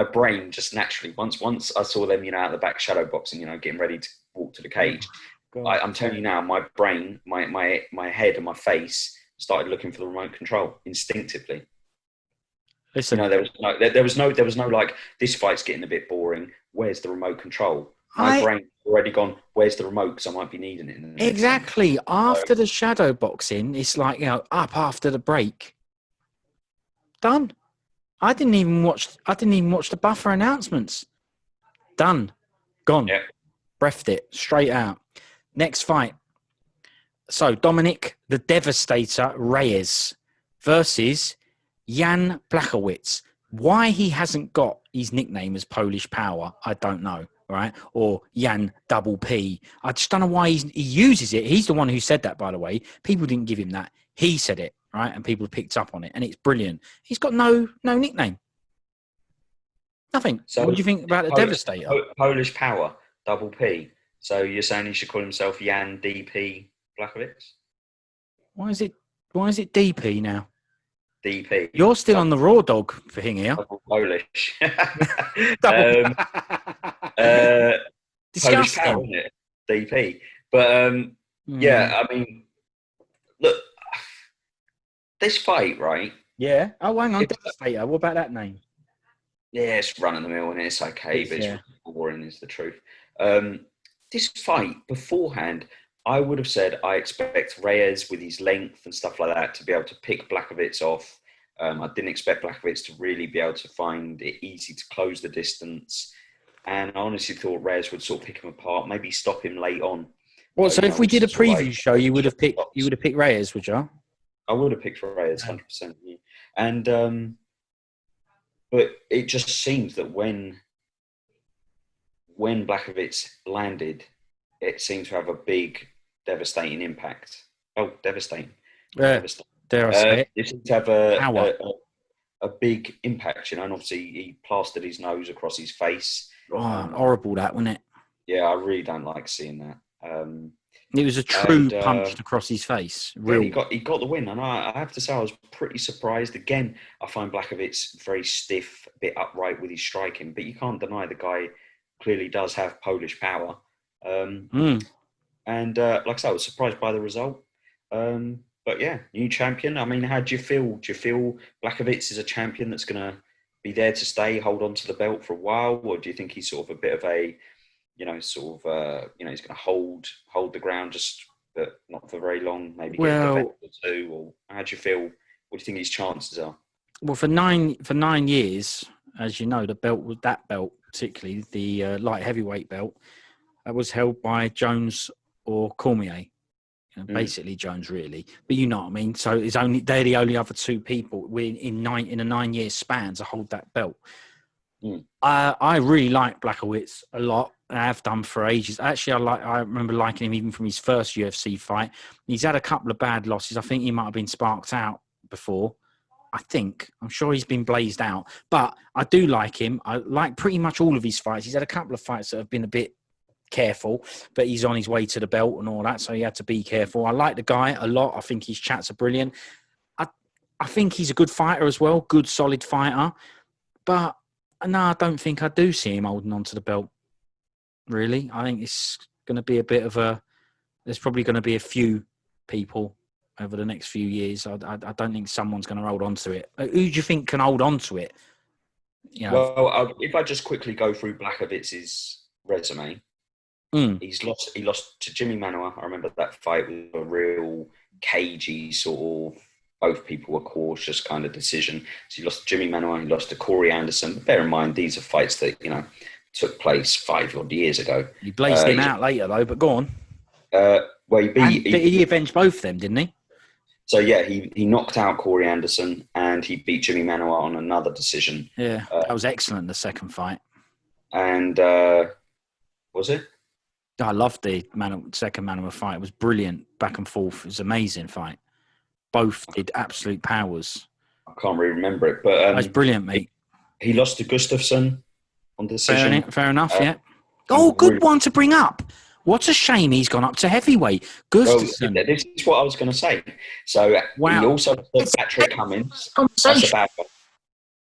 brain just naturally once I saw them, you know, out the back shadow boxing, you know, getting ready to walk to the cage. I'm telling you now, my brain, my head and my face started looking for the remote control instinctively. Listen, you know, there was no like, this fight's getting a bit boring. Where's the remote control? My brain already gone, where's the remote? Because I might be needing it. Exactly. After the shadow boxing, it's like, you know, up after the break. Done. I didn't even watch the buffer announcements. Done. Gone. Yeah. Breathed it straight out. Next fight. So Dominick, the Devastator Reyes versus Jan Blachowicz. Why he hasn't got his nickname as Polish Power, I don't know, right? Or Jan Double P. I just don't know why he uses it. He's the one who said that, by the way. People didn't give him that. He said it, right? And people picked up on it, and it's brilliant. He's got no nickname. Nothing. So what do you think about the Devastator? Polish Power, Double P. So you're saying he should call himself Jan DP Blachowicz? Why is it DP now? DP. You're still on the raw dog for him here. Polish. Disgusting. Polish Power, isn't it? DP. But yeah, I mean, look, this fight, right? Yeah. Oh, hang on, Devastator. What about that name? Yeah, it's run of the mill and it's okay, but it's boring, is the truth. This fight beforehand, I would have said I expect Reyes with his length and stuff like that to be able to pick Blachowicz off. I didn't expect Blachowicz to really be able to find it easy to close the distance. And I honestly thought Reyes would sort of pick him apart, maybe stop him late on. Well, so if we did a preview show, you would have picked Reyes, would you? I would have picked Reyes, 100%. Yeah. And but it just seems that when Blachowicz landed, it seemed to have a big, devastating impact. Oh, devastating. Yeah, dare I say it. It seemed to have a big impact, you know, and obviously he plastered his nose across his face. Oh, horrible that, wasn't it? Yeah, I really don't like seeing that. It was a true punch across his face. Real. Yeah, he got the win, and I have to say I was pretty surprised. Again, I find Blachowicz very stiff, a bit upright with his striking, but you can't deny the guy clearly does have Polish power. And like I said, I was surprised by the result. But yeah, new champion. I mean, how do you feel? Do you feel Blachowicz is a champion that's going to be there to stay, hold on to the belt for a while, or do you think he's sort of a bit of a, you know, he's going to hold the ground, just but not for very long, maybe get a defense or two? Or how do you feel? What do you think his chances are? Well, for 9 years, as you know, that belt, particularly the light heavyweight belt, was held by Jones or Cormier. Basically Jones, really, but you know what I mean. So they're the only other two people in a 9 year span to hold that belt. I really like Blachowicz a lot. I have done for ages. Actually, I remember liking him even from his first UFC fight. He's had a couple of bad losses. I think he might have been sparked out before. I'm sure he's been blazed out, but I do like him. I like pretty much all of his fights. He's had a couple of fights that have been a bit careful, but he's on his way to the belt and all that, so he had to be careful. I like the guy a lot. I think his chats are brilliant. I think he's a good fighter as well, good solid fighter, but no, I don't think I do see him holding on to the belt, really. I think it's going to be a bit of there's probably going to be a few people over the next few years. I don't think someone's going to hold on to it. Who do you think can hold on to it? You know, Well, if I just quickly go through Blachowicz's resume, He lost to Jimmy Manuwa. I remember that fight was a real cagey sort of, both people were cautious kind of decision. So he lost to Jimmy Manuwa, he lost to Corey Anderson. But bear in mind, these are fights that, took place 5 odd years ago. he blazed him out later, though, but go on. Well, he avenged both of them, didn't he? So, yeah, he knocked out Corey Anderson and he beat Jimmy Manuwa on another decision. Yeah, that was excellent, the second fight. And was it? I loved the second Manuwa fight. It was brilliant, back and forth. It was an amazing fight. Both did absolute powers. I can't really remember it, but that was brilliant, mate. He lost to Gustafsson on decision. Fair enough, yeah. Good one to bring up. What a shame he's gone up to heavyweight. Gustafsson. Well, this is what I was going to say. So he also lost Patrick Cummins. That's a bad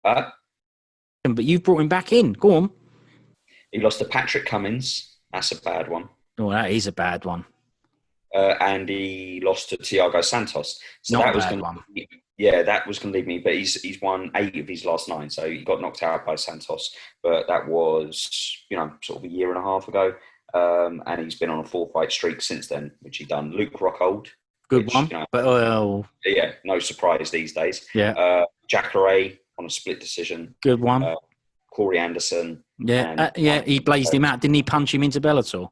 one. But you've brought him back in. Go on. He lost to Patrick Cummins. That's a bad one. Oh, that is a bad one. And he lost to Thiago Santos. So Not that a was bad going one. that was going to leave me. But he's won 8 of his last 9. So he got knocked out by Santos. But that was, sort of a year and a half ago. And he's been on a 4-fight streak since then, which he done. Luke Rockhold. Good one. But yeah, no surprise these days. Yeah. Jack LaRae on a split decision. Good one. Corey Anderson. Yeah, he blazed him out. Didn't he punch him into Bellator?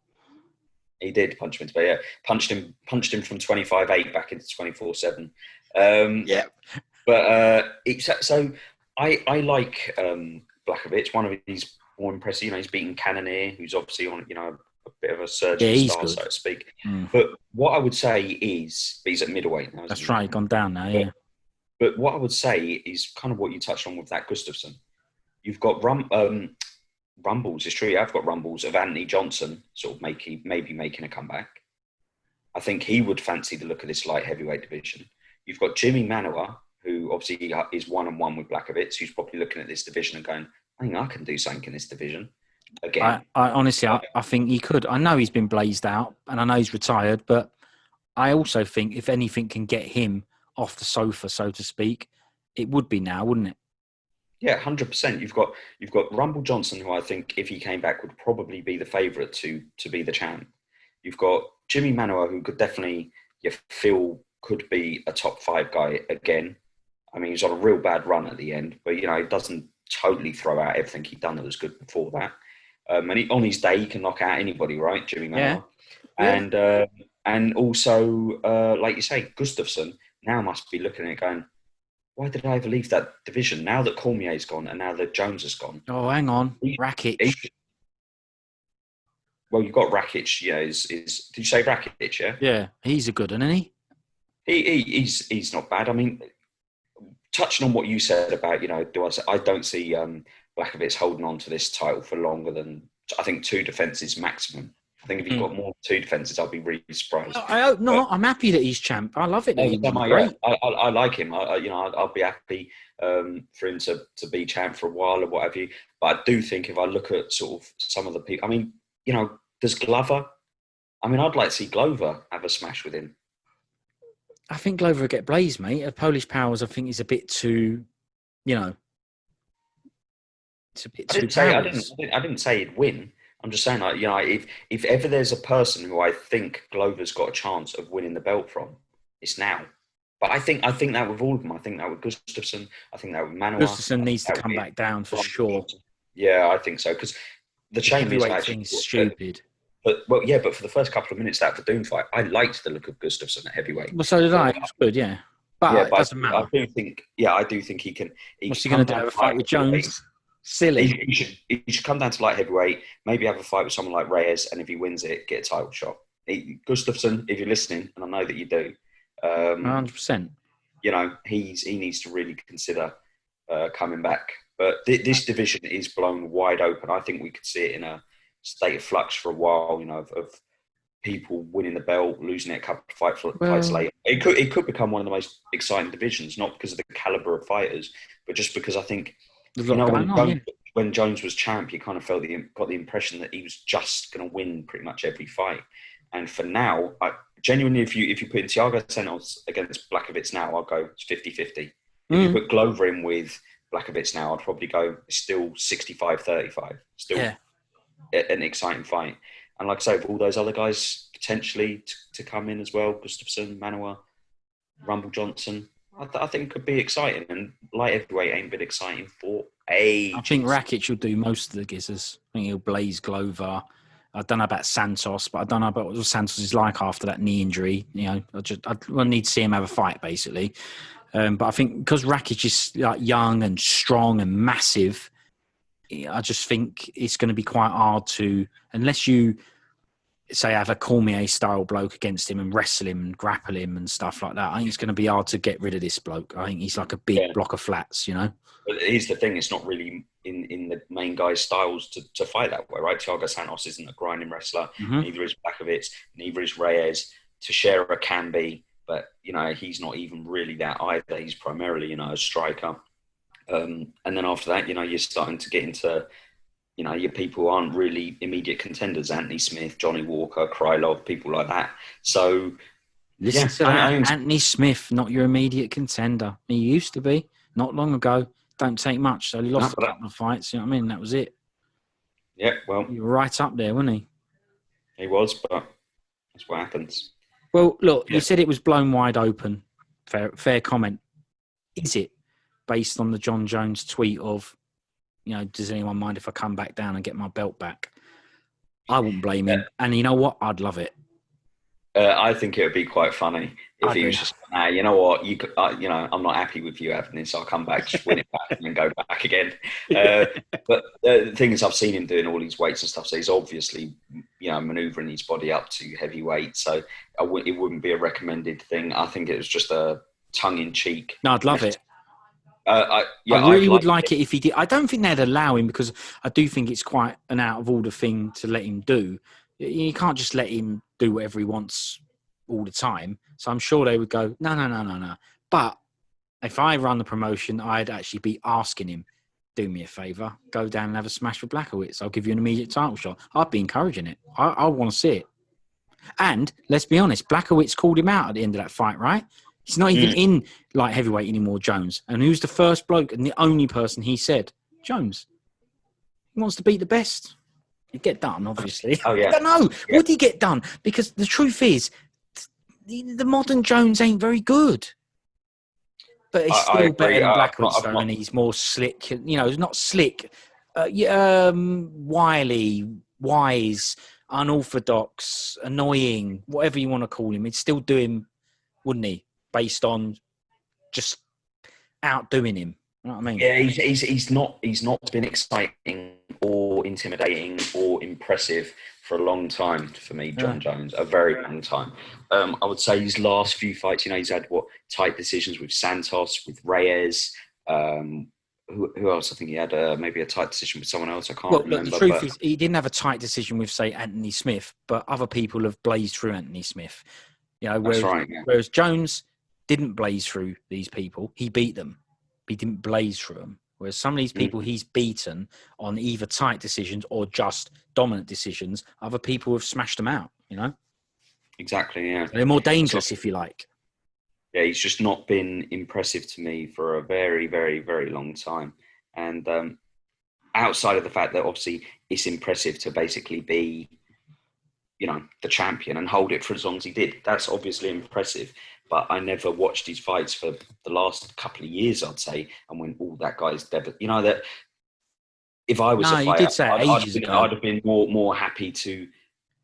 He did punch him into Bellator. Yeah, punched him from 25-8 back into 24-7. Yeah. But so I like Blachowicz. One of his more impressive. He's beaten Cannonier, who's obviously on a bit of a surging star, so to speak. But what I would say is he's at middleweight now. That's right, gone down now. Yeah. But what I would say is kind of what you touched on with that Gustafsson. You've got rumbles. It's true. I've got rumbles of Anthony Johnson sort of maybe making a comeback. I think he would fancy the look of this light heavyweight division. You've got Jimmy Manuwa, who obviously is 1-1 with Blachowicz, who's probably looking at this division and going, I think I can do something in this division again. I honestly think he could. I know he's been blazed out and I know he's retired, but I also think if anything can get him off the sofa, so to speak, it would be now, wouldn't it? Yeah, 100%. You've got Rumble Johnson, who I think if he came back would probably be the favourite to be the champ. You've got Jimmy Manuwa, who could definitely could be a top 5 guy again. I mean, he's on a real bad run at the end, but he doesn't totally throw out everything he'd done that was good before that. And on his day, he can knock out anybody, right, Jimmy Manuwa? Yeah. And also, like you say, Gustafsson now must be looking at it going, why did I ever leave that division? Now that Cormier's gone and now that Jones has gone. Oh, hang on. Rakic. Well, you've got Rakic, yeah. Did you say Rakic, yeah? Yeah, he's a good one, isn't he? He's not bad. I mean, touching on what you said about, I don't see Blachowicz holding on to this title for longer than, I think, 2 defences maximum. I think if he's got more than 2 defences, I'll be really surprised. I hope not. I'm happy that he's champ. I love it. He's great. I like him. I'll be happy for him to be champ for a while or what have you. But I do think if I look at sort of some of the people, I mean, does Glover? I mean, I'd like to see Glover have a smash with him. I think Glover will get blazed, mate. Polish Powers, I think, is a bit too, it's a bit too. I didn't say he'd win. I'm just saying, if ever there's a person who I think Glover's got a chance of winning the belt from, it's now. But I think that with all of them. I think that with Gustafsson. I think that with Manuwa. Gustafsson needs to come back down for sure. Yeah, I think so. Because the heavyweight thing is stupid. But for the first couple of minutes of that Doom fight, I liked the look of Gustafsson at heavyweight. Well, so did I. It was good, yeah. But it doesn't matter. I do think he can. What's he going to do? Have a fight with Jones? Silly. He should come down to light heavyweight, maybe have a fight with someone like Reyes, and if he wins it, get a title shot. Gustafsson, if you're listening, and I know that you do, 100%. He needs to really consider coming back. But this division is blown wide open. I think we could see it in a state of flux for a while. Of people winning the belt, losing it a couple of fights later. It could become one of the most exciting divisions, not because of the caliber of fighters, but just because I think. When Jones was champ, you kind of got the impression that he was just going to win pretty much every fight. And for now, genuinely, if you put in Thiago Santos against Blachowicz now, I'll go 50-50. If you put Glover in with Blachowicz now, I'd probably go still 65-35. Still an exciting fight. And like I say, with all those other guys potentially to come in as well, Gustafsson, Manoa, Rumble Johnson, I think could be exciting. And light heavyweight ain't been exciting for ages. I think Rakic will do most of the gizzers. I think he'll blaze Glover. I don't know about Santos, but I don't know about what Santos is like after that knee injury. You know, I need to see him have a fight, basically. But I think because Rakic is like young and strong and massive, I just think it's going to be quite hard to, unless you say have a Cormier-style bloke against him and wrestle him and grapple him and stuff like that. I think it's going to be hard to get rid of this bloke. I think he's like a big block of flats, you know. But here's the thing: it's not really in the main guy's styles to fight that way, right? Thiago Santos isn't a grinding wrestler. Neither is Blachowicz. Neither is Reyes. Teixeira can be, but you know he's not even really that either. He's primarily, you know, a striker. And then after that, you know, you're starting to get into, you know, your people aren't really immediate contenders. Anthony Smith, Johnny Walker, Krylov, people like that. So, listen to that. Anthony Smith, not your immediate contender. He used to be not long ago. Don't take much. So he lost a couple of fights. You know what I mean? That was it. Yeah, well, he was right up there, wasn't he? He was, but that's what happens. Well, look, you said it was blown wide open. Fair comment. Is it based on the John Jones tweet of, you know, does anyone mind if I come back down and get my belt back? I wouldn't blame him. And you know what? I'd love it. I think it would be quite funny if he was just, you know what, you know, I'm not happy with you having this. I'll come back, just win it back, and then go back again. But the thing is, I've seen him doing all these weights and stuff. So he's obviously, you know, manoeuvring his body up to heavyweight. So it wouldn't be a recommended thing. I think it was just a tongue-in-cheek. No, I'd love it. I really would like it if he did. I don't think they'd allow him because I do think it's quite an out of order thing to let him do. You can't just let him do whatever he wants all the time. So I'm sure they would go, no. But if I run the promotion, I'd actually be asking him, do me a favour, go down and have a smash with Blachowicz. I'll give you an immediate title shot. I'd be encouraging it. I want to see it. And let's be honest, Blachowicz called him out at the end of that fight, right? He's not even in light heavyweight anymore, Jones. And who's the first bloke and the only person he said? Jones. He wants to beat the best. He'd get done, obviously. Oh, yeah. I don't know. Yeah. Would he get done? Because the truth is, the modern Jones ain't very good. But he's still better than Blachowicz, though, and he's more slick. You know, he's not slick. Wily, wise, unorthodox, annoying, whatever you want to call him. He'd still do him, wouldn't he? Based on just outdoing him. You know what I mean? Yeah, he's not been exciting or intimidating or impressive for a long time for me, John Jones, a very long time. I would say his last few fights, you know, he's had tight decisions with Santos, with Reyes. Who else? I think he had maybe a tight decision with someone else. I can't remember. The truth is, he didn't have a tight decision with, say, Anthony Smith, but other people have blazed through Anthony Smith. You know, whereas Jones didn't blaze through these people. He beat them. He didn't blaze through them. Whereas some of these people he's beaten on either tight decisions or just dominant decisions, other people have smashed them out, you know? Exactly, yeah. They're more dangerous, if you like. Yeah, he's just not been impressive to me for a very, very, very long time. And outside of the fact that obviously it's impressive to basically be, you know, the champion and hold it for as long as he did. That's obviously impressive. But I never watched his fights for the last couple of years, I'd say, and when all that guy's you know, that if I was a fighter, I'd have been more happy to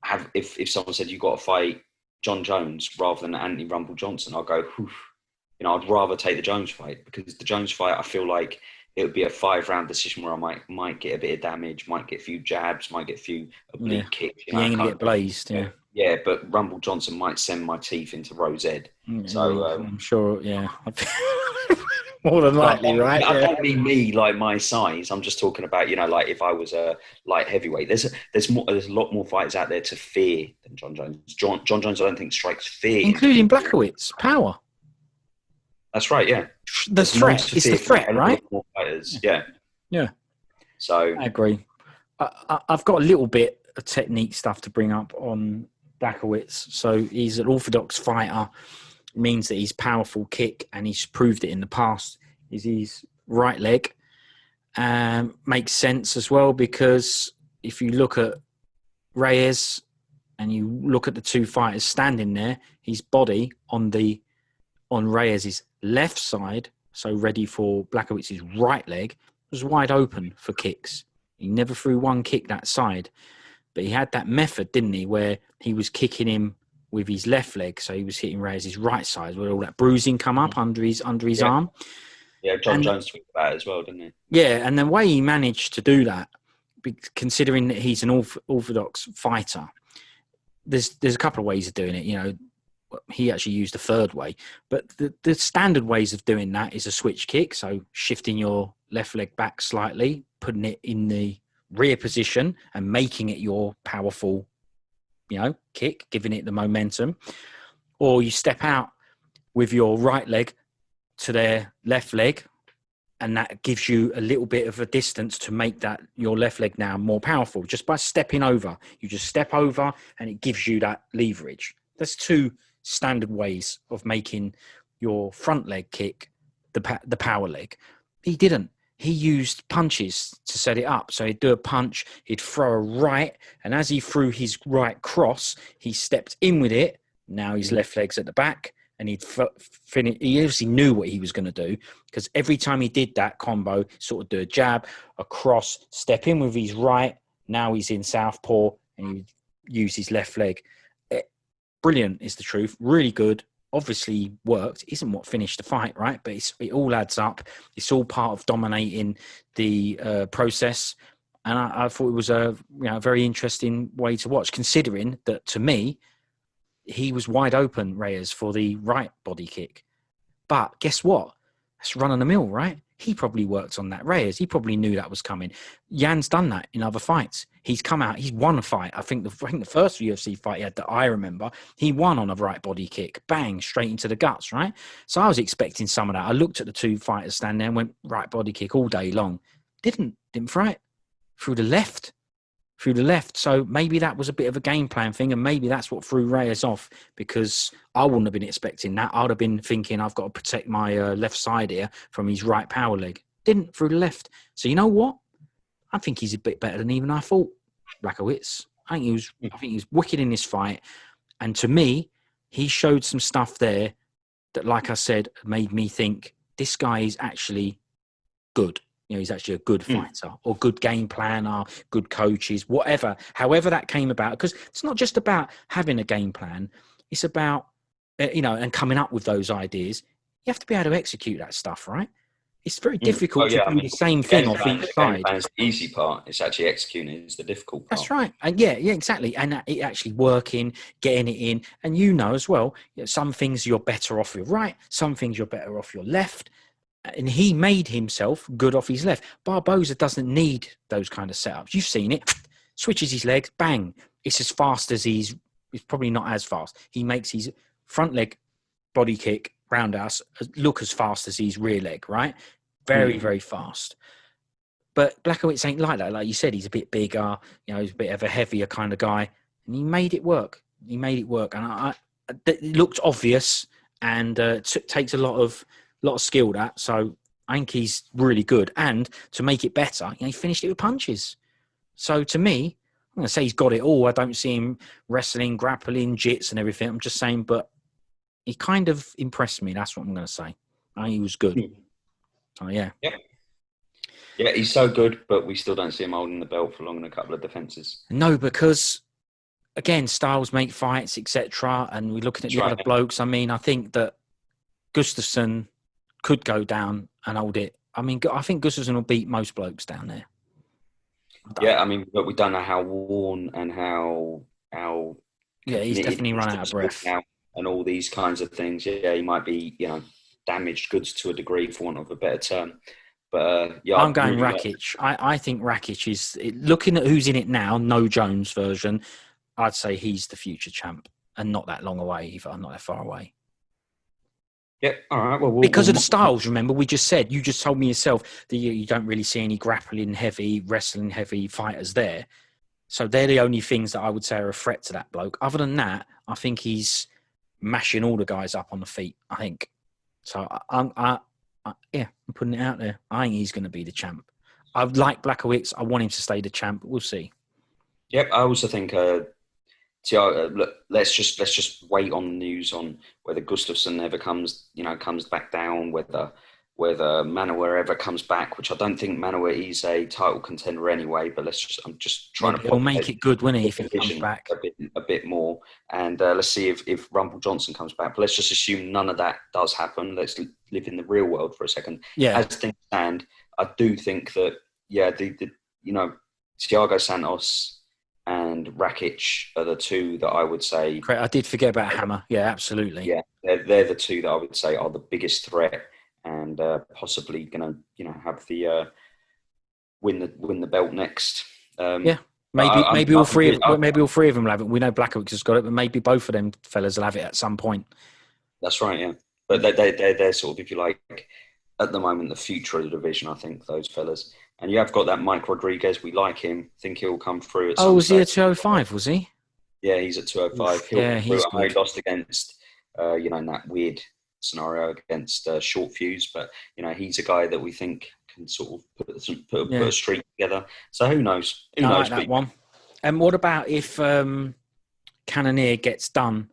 have if someone said you got to fight John Jones rather than Anthony Rumble Johnson, I'll go, whew. You know, I'd rather take the Jones fight because the Jones fight, I feel like it would be a 5-round decision where I might get a bit of damage, might get a few jabs, might get a few oblique kicks. You know, ain't gonna get blazed, yeah. Yeah, but Rumble Johnson might send my teeth into Rose Ed. So I'm sure, yeah. More than likely, right? I don't mean me, like my size. I'm just talking about, you know, like if I was a light heavyweight. There's a lot more fighters out there to fear than John Jones. John Jones, I don't think strikes fear, including Blachowicz. Power. That's right. Yeah. It's the threat, right? More fighters. Yeah. Yeah. So I agree. I've got a little bit of technique stuff to bring up on Blachowicz. So he's an orthodox fighter. Means that his powerful kick, and he's proved it in the past, is his right leg. Makes sense as well, because if you look at Reyes and you look at the two fighters standing there, his body on Reyes' left side, so ready for Blachowicz's right leg, was wide open for kicks. He never threw one kick that side. But he had that method, didn't he, where he was kicking him with his left leg, so he was hitting Reyes' right side, where all that bruising come up under his arm. Yeah, John Jones talked about it as well, didn't he? Yeah, and the way he managed to do that, considering that he's an orthodox fighter, there's a couple of ways of doing it. You know, he actually used a third way, but the standard ways of doing that is a switch kick, so shifting your left leg back slightly, putting it in the rear position and making it your powerful, kick, giving it the momentum. Or you step out with your right leg to their left leg, and that gives you a little bit of a distance to make that your left leg now more powerful. Just by stepping over, you just step over and it gives you that leverage. That's two standard ways of making your front leg kick the power leg. He didn't. He used punches to set it up. So he'd do a punch, he'd throw a right, and as he threw his right cross, he stepped in with it. Now his left leg's at the back, and he'd finish. He obviously knew what he was going to do, because every time he did that combo, sort of do a jab, a cross, step in with his right. Now he's in southpaw, and he'd use his left leg. Brilliant is the truth. Really good. Obviously worked. Isn't what finished the fight, right? But it all adds up. It's all part of dominating the process. And I thought it was a very interesting way to watch, considering that, to me, he was wide open, Reyes, for the right body kick. But guess what? That's run of the mill, right? He probably worked on that. Reyes, he probably knew that was coming. Jan's done that in other fights. He's come out, he's won a fight. I think the first UFC fight he had that I remember, he won on a right body kick. Bang, straight into the guts, right? So I was expecting some of that. I looked at the two fighters standing there and went, right body kick all day long. Didn't throw it. Through the left. So maybe that was a bit of a game plan thing, and maybe that's what threw Reyes off, because I wouldn't have been expecting that. I'd have been thinking I've got to protect my left side here from his right power leg. Didn't, through the left. So you know what? I think he's a bit better than even I thought, Blachowicz. I think he was wicked in this fight, and to me, he showed some stuff there that, like I said, made me think this guy is actually good. He's actually a good fighter, or good game planner, good coaches, whatever. However that came about, because it's not just about having a game plan. It's about, and coming up with those ideas. You have to be able to execute that stuff, right? It's very difficult to do the same thing off each side. It's the easy part. It's actually executing is the difficult part. That's right. And yeah, exactly. And it actually working, getting it in. And as well, some things you're better off your right, some things you're better off your left. And he made himself good off his left. Barboza doesn't need those kind of setups. You've seen it. Switches his legs, bang. It's as fast as it's probably not as fast. He makes his front leg body kick roundhouse look as fast as his rear leg, right? Very, very fast. But Blachowicz ain't like that. Like you said, he's a bit bigger, he's a bit of a heavier kind of guy. And he made it work. And it looked obvious, and takes a lot of skill, that. So I think he's really good. And to make it better, he finished it with punches. So to me, I'm going to say he's got it all. I don't see him wrestling, grappling, jits and everything. I'm just saying, but he kind of impressed me. That's what I'm going to say. I think he was good. So, yeah. Yeah, he's so good, but we still don't see him holding the belt for long in a couple of defences. No, because, again, styles make fights, etc. And we're looking at the other blokes. I mean, I think that Gustafsson could go down and hold it. I mean, I think Gustafsson will beat most blokes down there. Yeah, I mean, but we don't know how worn and how yeah, he's definitely run out of breath now, and all these kinds of things. Yeah, he might be, damaged goods to a degree, for want of a better term. But yeah, I'm going Rakic. I think Rakic is, looking at who's in it now, no Jones version. I'd say he's the future champ, and not that long away either, not that far away. Yeah, all right. Well, because of the styles, remember, you just told me yourself that you don't really see any grappling heavy, wrestling heavy fighters there. So they're the only things that I would say are a threat to that bloke. Other than that, I think he's mashing all the guys up on the feet, I think. So, I'm putting it out there. I think he's going to be the champ. I like Blachowicz. I want him to stay the champ, but we'll see. Yep, I also think Tiago. Look, let's just wait on the news on whether Gustafsson ever comes back down, whether Manoa ever comes back, which I don't think Manoa is a title contender anyway. But I'm just trying to. He'll make it good, won't he, if he comes back a bit more, and let's see if Rumble Johnson comes back. But let's just assume none of that does happen. Let's live in the real world for a second. Yeah. As things stand, I do think that Thiago Santos and Rakic are the two that I would say. I did forget about Hammer. Yeah, absolutely. Yeah, they're the two that I would say are the biggest threat and possibly going to have the win the belt next. Maybe all three of them will have it. We know Blachowicz has got it, but maybe both of them fellas will have it at some point. That's right. Yeah, but they're sort of, if you like, at the moment the future of the division. I think those fellas. And you have got that Mike Rodriguez. We like him. Think he'll come through. Was he at 205? Was he? Yeah, he's at 205. He's good. He lost against, in that weird scenario against Short Fuse. But, he's a guy that we think can sort of put a streak together. So who knows? I like that one. And what about if Cannonier gets done?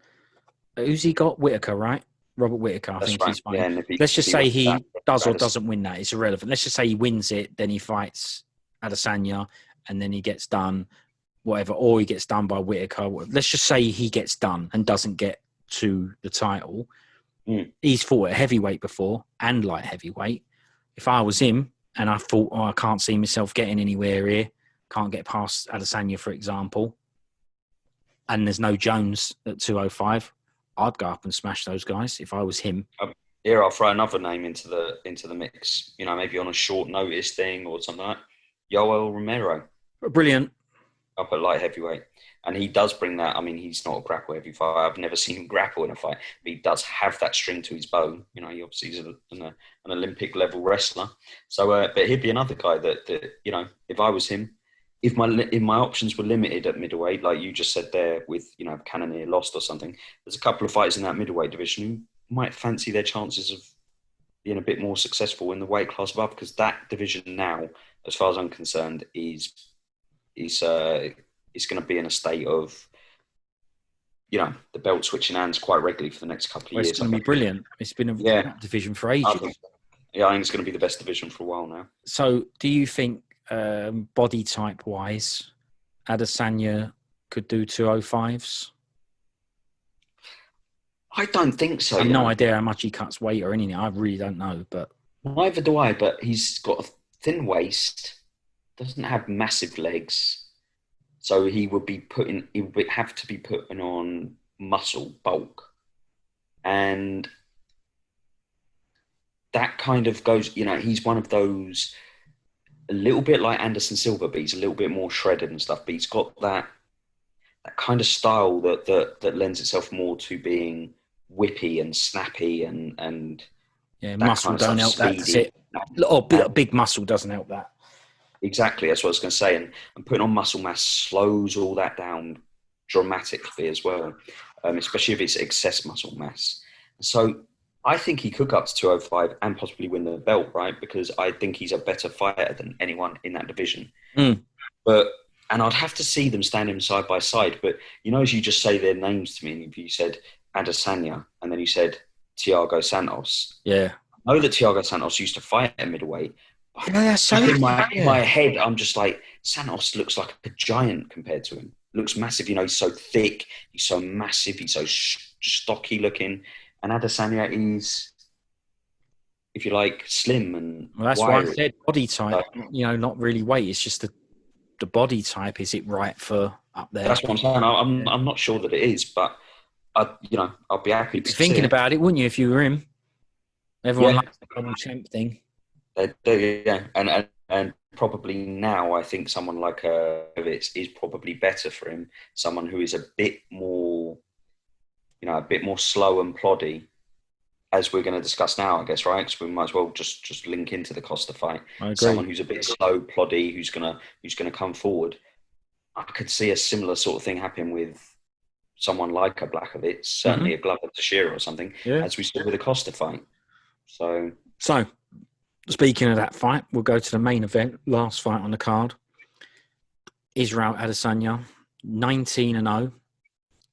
Who's he got? Whitaker, right? Robert Whitaker, I think he's fine. Yeah, let's just say he does or doesn't win that. It's irrelevant. Let's just say he wins it, then he fights Adesanya, and then he gets done, whatever, or he gets done by Whitaker. Let's just say he gets done and doesn't get to the title. He's fought at heavyweight before and light heavyweight. If I was him and I thought, I can't see myself getting anywhere here, can't get past Adesanya, for example, and there's no Jones at 205, I'd go up and smash those guys if I was him. Here, I'll throw another name into the mix. Maybe on a short notice thing or something like that. Yoel Romero. Brilliant. Up at light heavyweight. And he does bring that. I mean, he's not a grapple heavy fighter. I've never seen him grapple in a fight. But he does have that string to his bow. He obviously is an Olympic level wrestler. So, but he'd be another guy that if I was him, if my options were limited at middleweight, like you just said there with, Cannonier lost or something, there's a couple of fighters in that middleweight division who might fancy their chances of being a bit more successful in the weight class above, because that division now, as far as I'm concerned, is going to be in a state of, the belt switching hands quite regularly for the next couple of years. It's going to be brilliant. It's been a division for ages. I think it's going to be the best division for a while now. So do you think, body type wise, Adesanya could do 205s? I don't think so. I have no idea how much he cuts weight or anything. I really don't know, but neither do I. But he's got a thin waist, doesn't have massive legs, so he would have to be putting on muscle bulk, and that kind of goes. He's one of those. A little bit like Anderson Silva, but he's a little bit more shredded and stuff. But he's got that kind of style that lends itself more to being whippy and snappy and muscle kind of don't help that. That's it. Big muscle doesn't help that. Exactly, that's what I was going to say. And putting on muscle mass slows all that down dramatically as well, especially if it's excess muscle mass. So I think he could go up to 205 and possibly win the belt, right? Because I think he's a better fighter than anyone in that division. And I'd have to see them standing side by side. But, as you just say their names to me, if you said Adesanya and then you said Thiago Santos. Yeah. I know that Thiago Santos used to fight at middleweight. In my head, I'm just like, Santos looks like a giant compared to him. Looks massive. He's so thick. He's so massive. He's so stocky looking. And Adesanya is, if you like, slim and that's wiry. why I said body type. Not really weight. It's just the body type. Is it right for up there? That's what I'm saying. I'm not sure that it is, but I'll be happy to thinking about it, wouldn't you? If you were him, everyone likes the double champ thing. They do, yeah, and probably now I think someone like Blachowicz is probably better for him. Someone who is a bit more. A bit more slow and ploddy, as we're going to discuss now, I guess, right? Because we might as well just link into the Costa fight. I agree. Someone who's a bit slow, ploddy, who's gonna come forward. I could see a similar sort of thing happen with someone like a Blachowicz, certainly a Glover Teixeira or something, as we saw with the Costa fight. So Speaking of that fight, we'll go to the main event, last fight on the card. Israel Adesanya, 19-0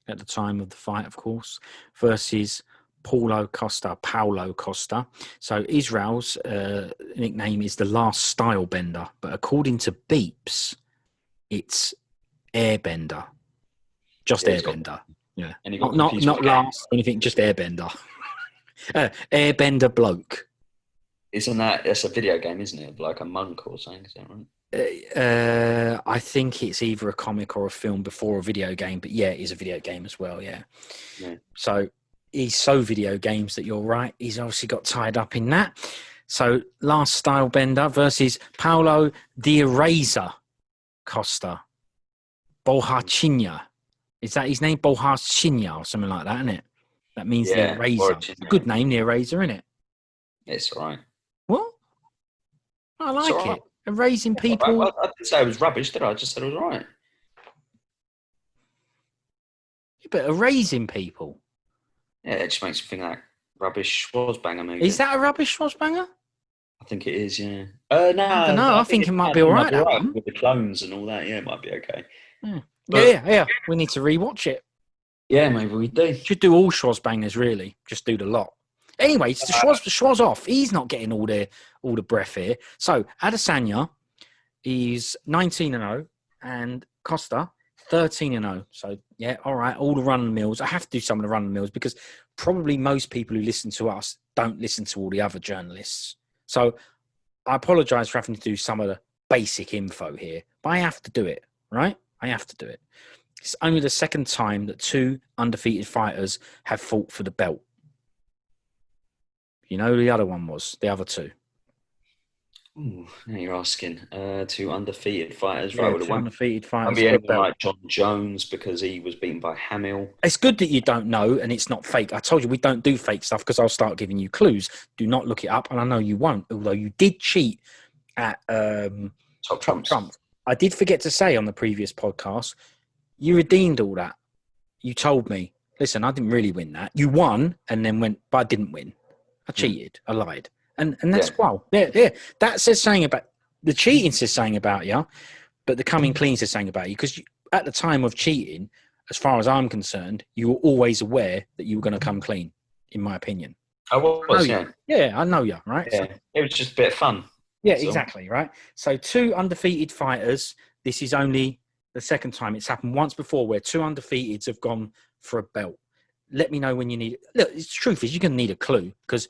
at the time of the fight, of course, versus Paulo Costa. So Israel's nickname is the last style bender, but according to Beeps, it's airbender. Just airbender. Yeah. Not last or anything, just airbender. Airbender bloke. That's a video game, isn't it? Like a monk or something, is that right? I think it's either a comic or a film before a video game, but yeah, it is a video game as well, yeah. So he's so video games that you're right. He's obviously got tied up in that. So last style bender versus Paulo de Reyes Costa. Bolhachinya. Is that his name? Bolhachinya or something like that, isn't it? That means the eraser. Good name, the eraser, isn't it? It's all right. What? I like it. Erasing people. I didn't say it was rubbish, did I? I just said it was all right. Yeah, but erasing people. Yeah, it just makes me think like rubbish Schwarzenegger movie. Is that a rubbish Schwarzenegger? I think it is, yeah. No, I don't know. I think it might be all right. That one. With the clones and all that, yeah, it might be okay. Yeah. Yeah. We need to rewatch it. Yeah, maybe we do. Should do all Schwarzeneggers, really. Just do the lot. Anyway, it's the Schwarz off. He's not getting all the breath here. So Adesanya is 19-0 and Costa 13-0. So yeah, all right. All the run mills. I have to do some of the run mills because probably most people who listen to us don't listen to all the other journalists. So I apologise for having to do some of the basic info here, but I have to do it, right? I have to do it. It's only the second time that two undefeated fighters have fought for the belt. You know who the other one was? The other two. Ooh, now you're asking. Two undefeated fighters. Yeah, right? Two undefeated fighters. Won't be anyone like John Jones because he was beaten by Hamill. It's good that you don't know and it's not fake. I told you we don't do fake stuff because I'll start giving you clues. Do not look it up, and I know you won't, although you did cheat at Top Trump. I did forget to say on the previous podcast, you redeemed all that. You told me, listen, I didn't really win that. You won and then went, but I didn't win. I cheated. I lied. And that's wow. Yeah. That says something about the cheating says something about you, but the coming clean says something about you. Because at the time of cheating, as far as I'm concerned, you were always aware that you were going to come clean, in my opinion. I was, yeah. Yeah, I know you, right? Yeah. So, it was just a bit of fun. Yeah, exactly, right? So two undefeated fighters. This is only the second time. It's happened once before where two undefeateds have gone for a belt. Let me know when you need it. Look, the truth is you're going to need a clue because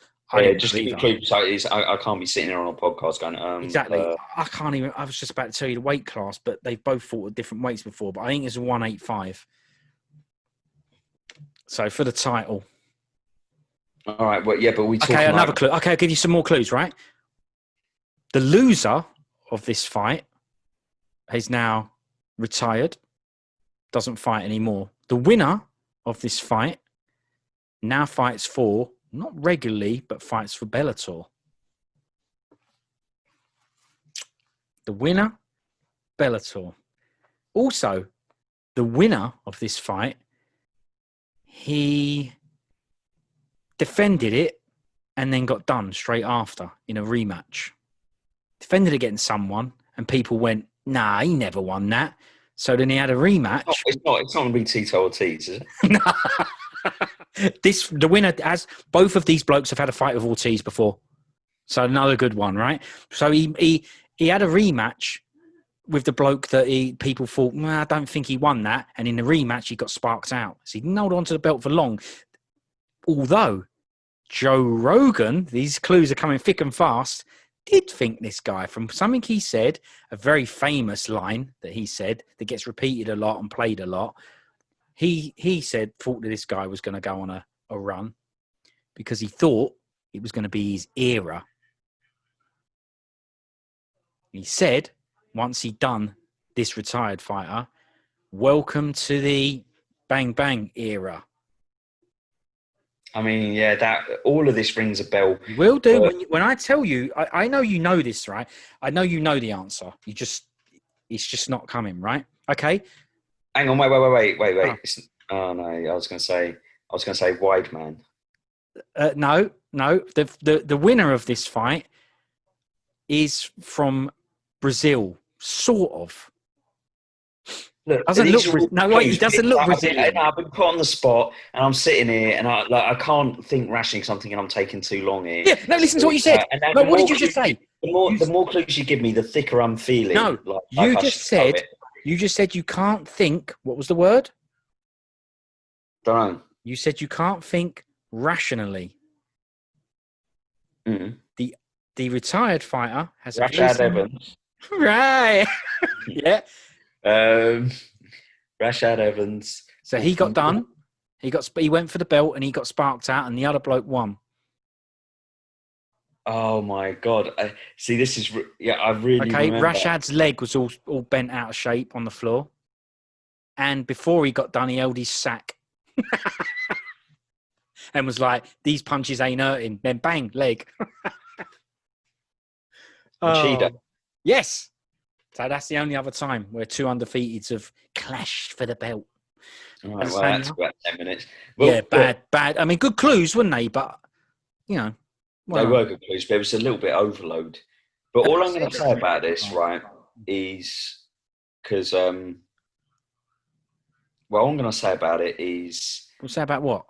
just give me a clue. So I can't be sitting here on a podcast going, exactly. I can't even. I was just about to tell you the weight class, but they've both fought at different weights before. But I think it's a 185. So for the title. All right. Well, yeah, but we talk. Okay, another clue. Okay, I'll give you some more clues, right? The loser of this fight is now retired, doesn't fight anymore. The winner of this fight now fights for, not regularly, but fights for Bellator. The winner, Bellator. Also, the winner of this fight, he defended it and then got done straight after in a rematch. Defended against someone and people went, nah, he never won that. So then he had a rematch. It's not going to be Tito Ortiz, is it? No. The winner, as both of these blokes have had a fight with Ortiz before. So another good one, right? So he had a rematch with the bloke that people thought, well, I don't think he won that. And in the rematch, he got sparked out. So he didn't hold on to the belt for long. Although Joe Rogan, these clues are coming thick and fast, did think this guy from something he said, a very famous line that he said that gets repeated a lot and played a lot. He thought that this guy was going to go on a run because he thought it was going to be his era. He said, once he'd done this retired fighter, welcome to the bang bang era. I mean, yeah, that all of this rings a bell. You will do. When I tell you, I know you know this, right? I know you know the answer. It's just not coming, right? Okay. Hang on, wait. Oh no, I was going to say wide man. No. The winner of this fight is from Brazil, sort of. Look, Doesn't these look are all no wait, he clues. doesn't look I've Brazilian. been put on the spot, and I'm sitting here, and I can't think rationally because I'm thinking I'm taking too long here. Yeah, no, listen to what you said. And now No, the what more did you just say? the more clues you give me, the thicker I'm feeling. No, like I should know it. you just said you can't think. What was the word? Don't know. You said you can't think rationally. Mm. The retired fighter has Rashad Evans. Right. Yeah. Rashad Evans. So he got done. He went for the belt and he got sparked out, and the other bloke won. Oh my God! See, this is I really Okay. remember. Rashad's leg was all bent out of shape on the floor, and before he got done, he held his sack and was like, "These punches ain't hurting." Then bang, leg. Cheetah. Yes. So that's the only other time where two undefeateds have clashed for the belt. All right, well, that's about 10 minutes. Well, yeah, bad. I mean, good clues, wouldn't they? But, you know. They were good clues, but it was a little bit overload. But all I'm going to say about this, right, is because, all I'm going to say about it is... We'll say about what?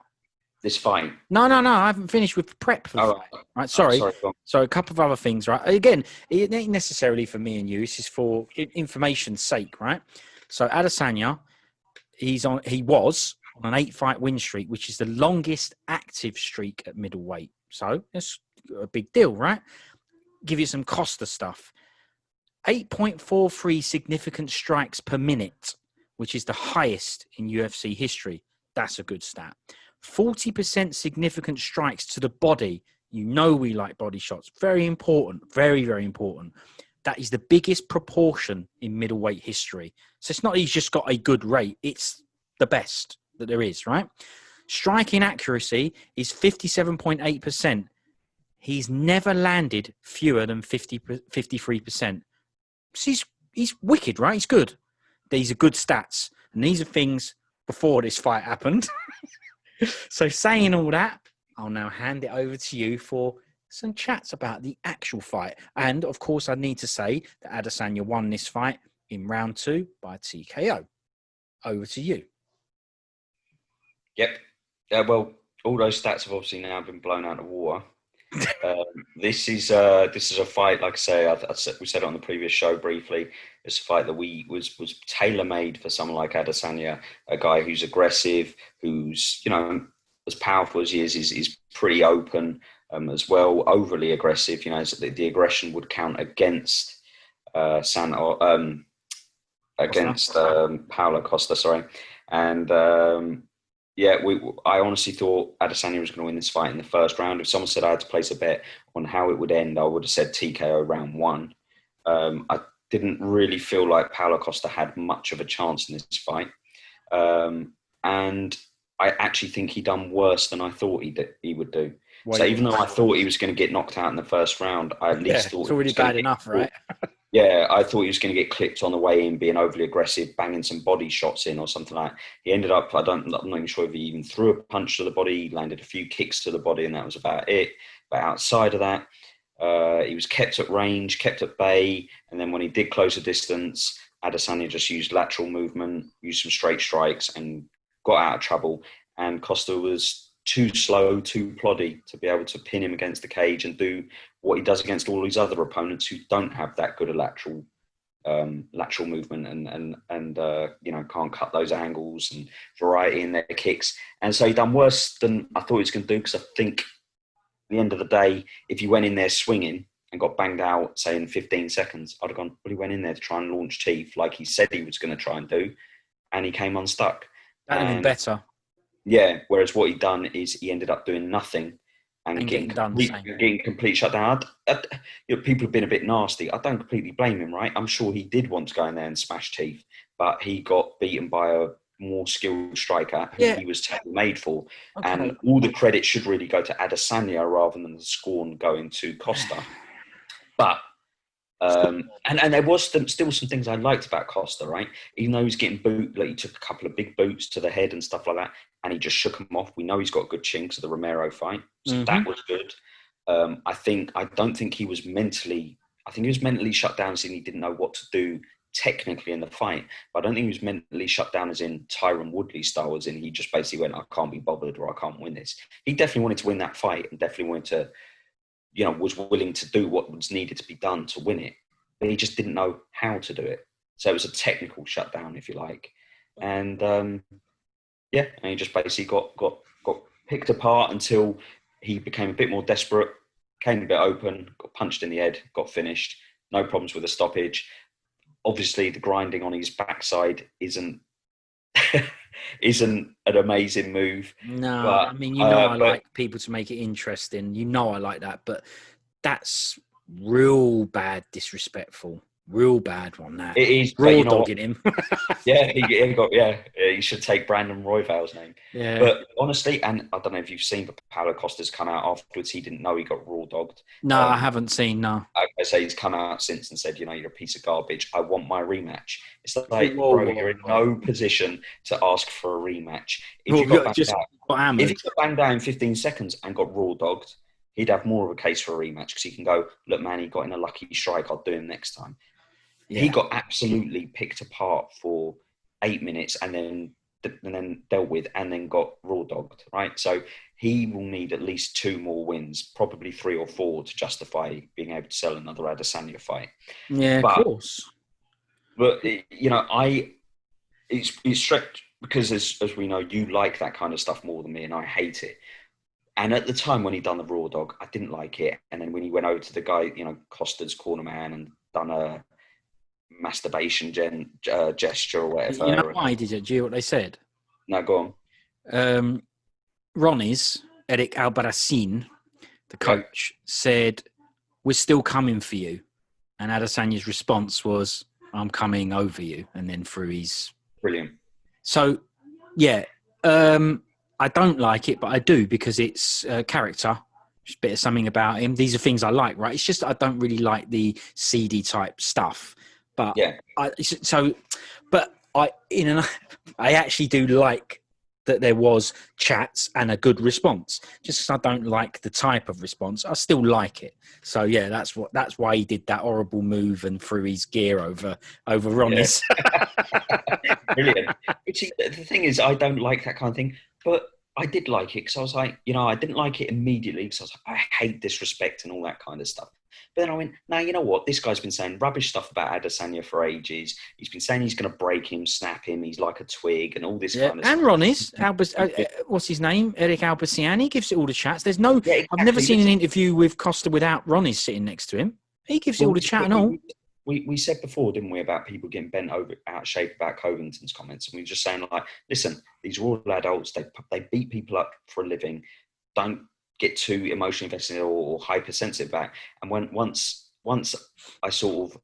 This fight. No. I haven't finished with the prep for the fight. Right, sorry. So a couple of other things, right? Again, it ain't necessarily for me and you. This is for information's sake, right? So Adesanya, he was on an 8-fight win streak, which is the longest active streak at middleweight. So it's a big deal, right? Give you some Costa stuff. 8.43 significant strikes per minute, which is the highest in UFC history. That's a good stat. 40% significant strikes to the body. You know we like body shots. Very important. Very, very important. That is the biggest proportion in middleweight history. So it's not he's just got a good rate. It's the best that there is, right? Striking accuracy is 57.8%. He's never landed fewer than 53%. So he's wicked, right? He's good. These are good stats. And these are things before this fight happened. So saying all that, I'll now hand it over to you for some chats about the actual fight. And, of course, I need to say that Adesanya won this fight in round 2 by TKO. Over to you. Yep. Well, all those stats have obviously now been blown out of water. This is a fight, like I say, we said it on the previous show briefly. It's a fight that was tailor-made for someone like Adesanya, a guy who's aggressive, who's as powerful as he is pretty open as well, overly aggressive. The aggression would count against Paula Costa, sorry, and. I honestly thought Adesanya was going to win this fight in the first round. If someone said I had to place a bet on how it would end, I would have said TKO round 1. I didn't really feel like Paula Costa had much of a chance in this fight. And I actually think he done worse than I thought he would do. So even though I thought he was going to get knocked out in the first round, I at least thought it's already bad enough, right? Yeah, I thought he was going to get clipped on the way in, being overly aggressive, banging some body shots in or something like that. He ended up, I'm not even sure if he even threw a punch to the body. He landed a few kicks to the body, and that was about it. But outside of that, he was kept at range, kept at bay. And then when he did close the distance, Adesanya just used lateral movement, used some straight strikes, and got out of trouble. And Costa was too slow, too ploddy to be able to pin him against the cage and do what he does against all these other opponents who don't have that good a lateral movement and can't cut those angles and variety in their kicks. And so he done worse than I thought he was going to do, because I think at the end of the day, if he went in there swinging and got banged out, say in 15 seconds, I'd have gone, well, he went in there to try and launch teeth like he said he was going to try and do, and he came unstuck. That'd have been better. Yeah, whereas what he done is he ended up doing nothing and getting complete shutdown. People have been a bit nasty. I don't completely blame him, right? I'm sure he did want to go in there and smash teeth, but he got beaten by a more skilled striker who he was tailor-made for. Okay. And all the credit should really go to Adesanya rather than the scorn going to Costa. But and there was still some things I liked about Costa, right? Even though he's getting booed, like he took a couple of big boots to the head and stuff like that, and he just shook them off. We know he's got good chinks of the Romero fight, so that was good. I don't think he was mentally I think he was mentally shut down as in he didn't know what to do technically in the fight. But I don't think he was mentally shut down as in Tyron Woodley style, as in he just basically went, I can't be bothered or I can't win this. He definitely wanted to win that fight and definitely wanted to, was willing to do what was needed to be done to win it. But he just didn't know how to do it. So it was a technical shutdown, if you like. And and he just basically got picked apart until he became a bit more desperate, came a bit open, got punched in the head, got finished. No problems with the stoppage. Obviously, the grinding on his backside isn't an amazing move. No, but, I mean, I like people to make it interesting. I like that, but that's real bad, disrespectful. Real bad one, that. It is raw dogging him. he should take Brandon Royval's name. Yeah. But honestly, and I don't know if you've seen, but Paula Costa's come out afterwards. He didn't know he got raw dogged. No, I haven't seen. No. I say he's come out since and said, you're a piece of garbage. I want my rematch. It's like, bro, you're in no position to ask for a rematch. If you got banged out in 15 seconds and got raw dogged, he'd have more of a case for a rematch because he can go, look, man, he got in a lucky strike. I'll do him next time. Yeah. He got absolutely picked apart for 8 minutes and then dealt with and then got raw dogged, right? So he will need at least 2 more wins, probably 3 or 4 to justify being able to sell another Adesanya fight. Yeah, of course. But, it's strict because as we know, you like that kind of stuff more than me and I hate it. And at the time when he done the raw dog, I didn't like it. And then when he went over to the guy, Costa's corner man and done a masturbation gesture or whatever. You know why did you? Do you hear what they said? No, go on. Ronnie's, Eric Albarracin, the coach, said, we're still coming for you. And Adesanya's response was, I'm coming over you. And then through his... Brilliant. So, yeah, I don't like it, but I do because it's character. There's a bit of something about him. These are things I like, right? It's just I don't really like the seedy type stuff. But yeah, I actually do like that there was chats and a good response. Just because I don't like the type of response, I still like it. So yeah, that's why he did that horrible move and threw his gear over Ronnie's. Yeah. Brilliant. But see, the thing is, I don't like that kind of thing, but I did like it because I was like, I didn't like it immediately because I was like, I hate disrespect and all that kind of stuff. But then I went, now, you know what? This guy's been saying rubbish stuff about Adesanya for ages. He's been saying he's going to break him, snap him. He's like a twig and all this kind of stuff. And Ronnie's, what's his name? Eric Albarracin. He gives it all the chats. There's no, exactly. I've never seen an interview with Costa without Ronnie's sitting next to him. He gives it all the chat and all. We said before, didn't we, about people getting bent out of shape about Covington's comments. And we were just saying, like, listen, these are all adults. They beat people up for a living. Don't get too emotionally invested or hypersensitive about it. And once I sort of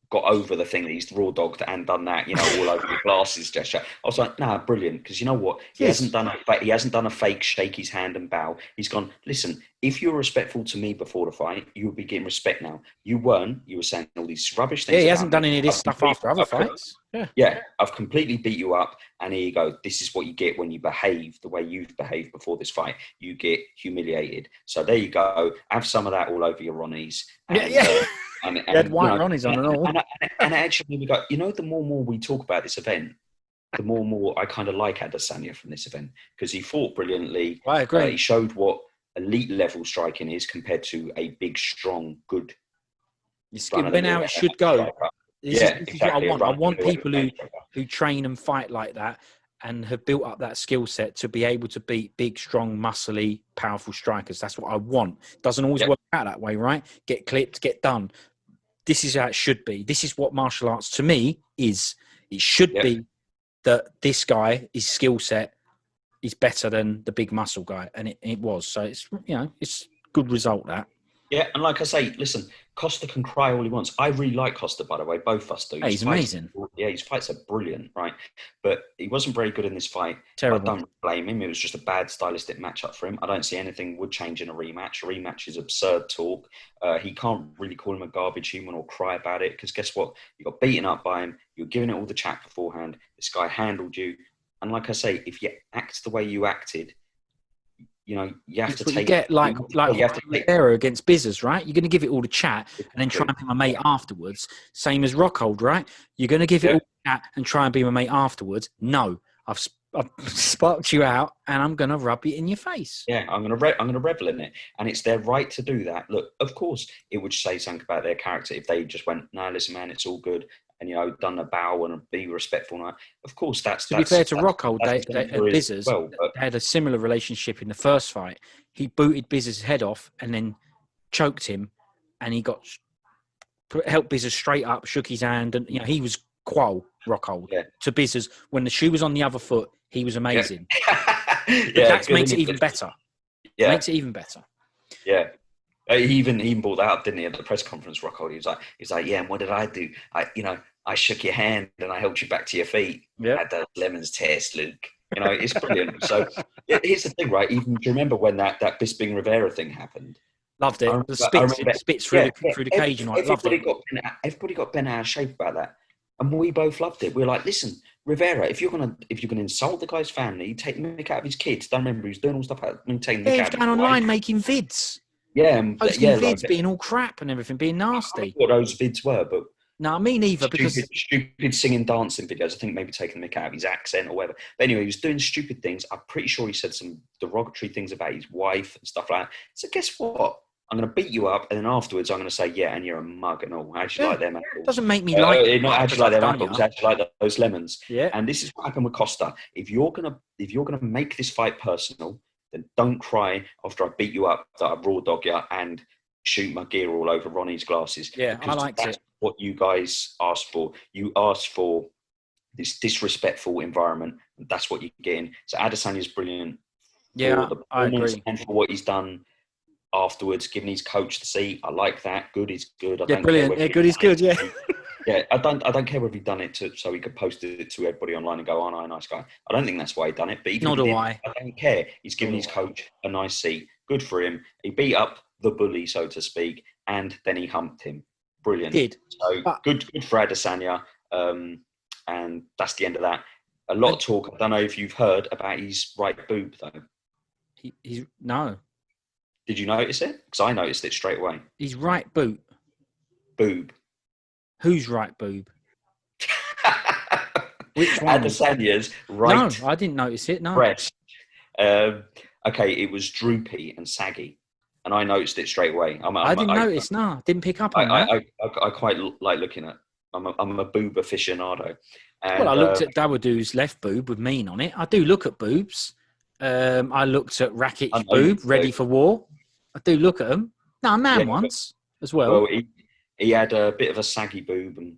got over the thing that he's raw dogged and done that, all over the glasses gesture, I was like, nah, brilliant. Because you know what? He hasn't done a fake shake his hand and bow. He's gone, listen, if you're respectful to me before the fight, you'll be getting respect now. You weren't. You were saying all these rubbish things. Yeah, he hasn't done any of this stuff after other fights. Yeah, I've completely beat you up. And here you go. This is what you get when you behave the way you've behaved before this fight. You get humiliated. So there you go. Have some of that all over your Ronnies. And, and had white Ronnies on and all. And actually, we go, the more and more we talk about this event, the more and more I kind of like Adesanya from this event because he fought brilliantly. I agree. He showed what elite level striking is compared to a big, strong, good. It's been how it should go. This is what I want. I want people who train and fight like that and have built up that skill set to be able to beat big, strong, muscly, powerful strikers. That's what I want. Doesn't always work out that way, right? Get clipped, get done. This is how it should be. This is what martial arts to me is. It should be that this guy, his skill set is better than the big muscle guy. And it was. So it's, it's good result that. Yeah, and like I say, listen, Costa can cry all he wants. I really like Costa, by the way. Both of us do. Hey, he's amazing. His fights are brilliant, right? But he wasn't very good in this fight. Terrible. I don't blame him. It was just a bad stylistic matchup for him. I don't see anything would change in a rematch. A rematch is absurd talk. He can't really call him a garbage human or cry about it because guess what? You got beaten up by him. You were giving it all the chat beforehand. This guy handled you. And like I say, if you act the way you acted, you have It's to what take. you get like you have to take. Viera against Bizzers, right? You're going to give it all the chat and then try and be my mate afterwards. Same as Rockhold, right? You're going to give it all the chat and try and be my mate afterwards. No, I've sparked you out, and I'm going to rub it in your face. Yeah, I'm gonna revel in it, and it's their right to do that. Look, of course, it would say something about their character if they just went, "No, listen, man, it's all good," and done a bow and be respectful. And of course, To be fair to Rockhold, that's and Bizzers, they had a similar relationship in the first fight. He booted Bizzers' head off and then choked him, and he helped Bizzers straight up, shook his hand, and he was Rockhold to Bizzers. When the shoe was on the other foot, he was amazing. That makes it even better. Yeah, makes it even better. Yeah. He even brought that up, didn't he, at the press conference, Rockhold? He was like, yeah, and what did I do? I shook your hand and I helped you back to your feet. Yeah. Had those lemons taste, Luke. It's brilliant. So here's the thing, right? Even do you remember when that Bisping Rivera thing happened? Loved it. The spits through the cage and loved it. Everybody got bent out of shape about that, and we both loved it. We were like, listen, Rivera, if you're gonna insult the guy's family, take the mick out of his kids. Don't remember he was doing all stuff out. Taking the mick out. He's going online making vids. Yeah, posting vids, being all crap and everything, being nasty. I don't know what those vids were, but no, me neither. Stupid singing, dancing videos. I think maybe taking the mick out of his accent or whatever. But anyway, he was doing stupid things. I'm pretty sure he said some derogatory things about his wife and stuff like that. So guess what? I'm going to beat you up, and then afterwards I'm going to say, yeah, and you're a mug and all. How'd you like them apples? It doesn't make me like them. Not how'd you like them apples, how'd you like those lemons? Yeah. And this is what happened with Costa. If you're gonna make this fight personal, then don't cry after I beat you up, that I raw dog you and shoot my gear all over Ronnie's glasses. Yeah, I liked it. What you guys asked for. You asked for this disrespectful environment, and that's what you're getting. So Adesanya's brilliant. Yeah, I agree. And for what he's done afterwards, giving his coach the seat. I like that. Good is good. Brilliant. Yeah, good is good. Yeah. Yeah, I don't care whether he done it so he could post it to everybody online and go, "Oh no, nice guy." I don't think that's why he done it. But even I don't care. He's giving his coach a nice seat. Good for him. He beat up the bully, so to speak, and then he humped him. Brilliant. He did. So good for Adesanya. And that's the end of that. A lot of talk. I don't know if you've heard about his right boob though. He's no. Did you notice it? Because I noticed it straight away. His right boot. Boob. Whose right boob? Which one? Adesanya's right. No, I didn't notice it. No. Breast. Okay, it was droopy and saggy, and I noticed it straight away. I didn't notice. No, didn't pick up on that. I quite like looking at. I'm a boob aficionado. And, I looked at Dawodu's left boob with mean on it. I do look at boobs. I looked at Rakic's boob, ready for war. I do look at them. No, once as well. Well, he had a bit of a saggy boob, and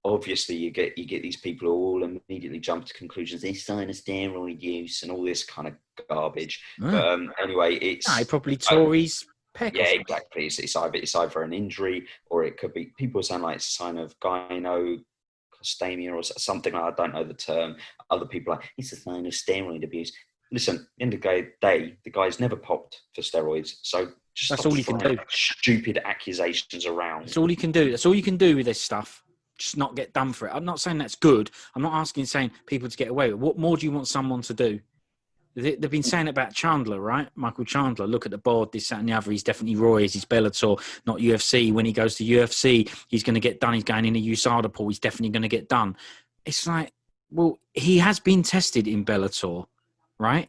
obviously you get these people who all immediately jump to conclusions. They sign a steroid use and all this kind of garbage. But anyway, it's he probably tore his pec. Yeah, exactly. It's either an injury or it could be. People saying like it's a sign of gynecomastia or something like that. I don't know the term. Other people are like it's a sign of steroid abuse. Listen, at the end of the day, the guy's never popped for steroids, so just that's all he can do. Stupid accusations around. That's all he can do. That's all you can do with this stuff. Just not get done for it. I'm not saying that's good. I'm not saying people to get away with it. What more do you want someone to do? They've been saying about Chandler, right? Michael Chandler, look at the board, this, that, and the other. He's definitely Reyes. He's Bellator, not UFC. When he goes to UFC, he's going to get done. He's going in a USADA pool. He's definitely going to get done. It's like, well, he has been tested in Bellator, right?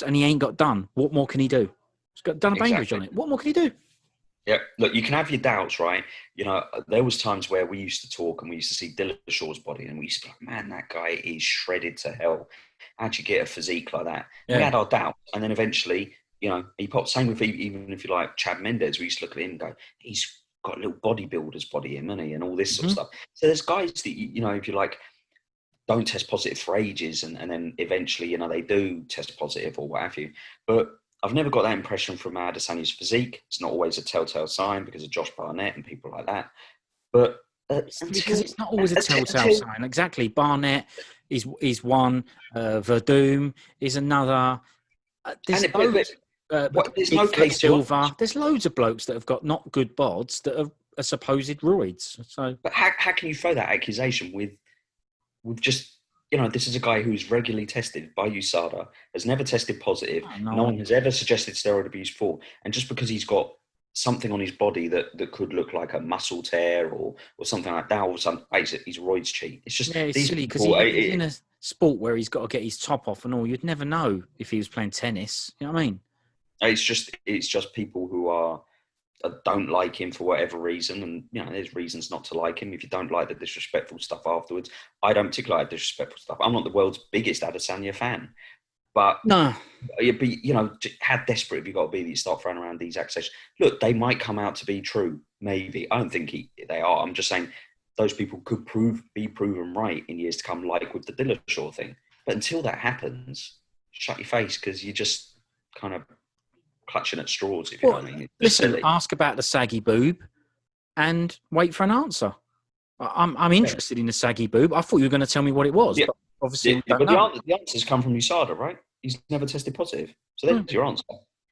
And he ain't got done. What more can he do? He's got done a Bainbridge on it. What more can he do? Yeah, look, you can have your doubts, right? There was times where we used to talk and we used to see Dillashaw's body and we used to be like, man, that guy is shredded to hell. How'd you get a physique like that? Yeah. We had our doubts. And then eventually, he popped. Same with even if you like Chad Mendes, we used to look at him and go, he's got a little bodybuilder's body in, hasn't he? And all this sort of stuff. So there's guys that, if you like, don't test positive for ages and then eventually, they do test positive or what have you. But I've never got that impression from Adesanya's physique. It's not always a telltale sign because of Josh Barnett and people like that. But because it's not always a telltale sign. Exactly. Barnett is one. Verdum is another. There's no case Silva. There's loads of blokes that have got not good bods that are supposed roids. So, but how can you throw that accusation with just you know, this is a guy who's regularly tested by USADA, has never tested positive. Oh, no one has ever suggested steroid abuse for. And just because he's got something on his body that could look like a muscle tear or something like that, or something, he's a roids cheat. It's just it's these silly because people. he's in a sport where he's got to get his top off and all. You'd never know if he was playing tennis. You know what I mean? It's just people who don't like him for whatever reason, and you know, there's reasons not to like him. If you don't like the disrespectful stuff afterwards, I don't particularly like disrespectful stuff. I'm not the world's biggest Adesanya fan, but No. you'd be, you know, how desperate have you got to be that you start throwing around these accusations? Look, they might come out to be true, maybe. I don't think they are. I'm just saying those people could be proven right in years to come, like with the Dillashaw thing. But until that happens, shut your face, because you're just kind of clutching at straws, if you know what I mean. Listen, ask about the saggy boob and wait for an answer. I'm interested in the saggy boob. I thought you were going to tell me what it was, but obviously the answers come from USADA, right? He's never tested positive. So there's your answer.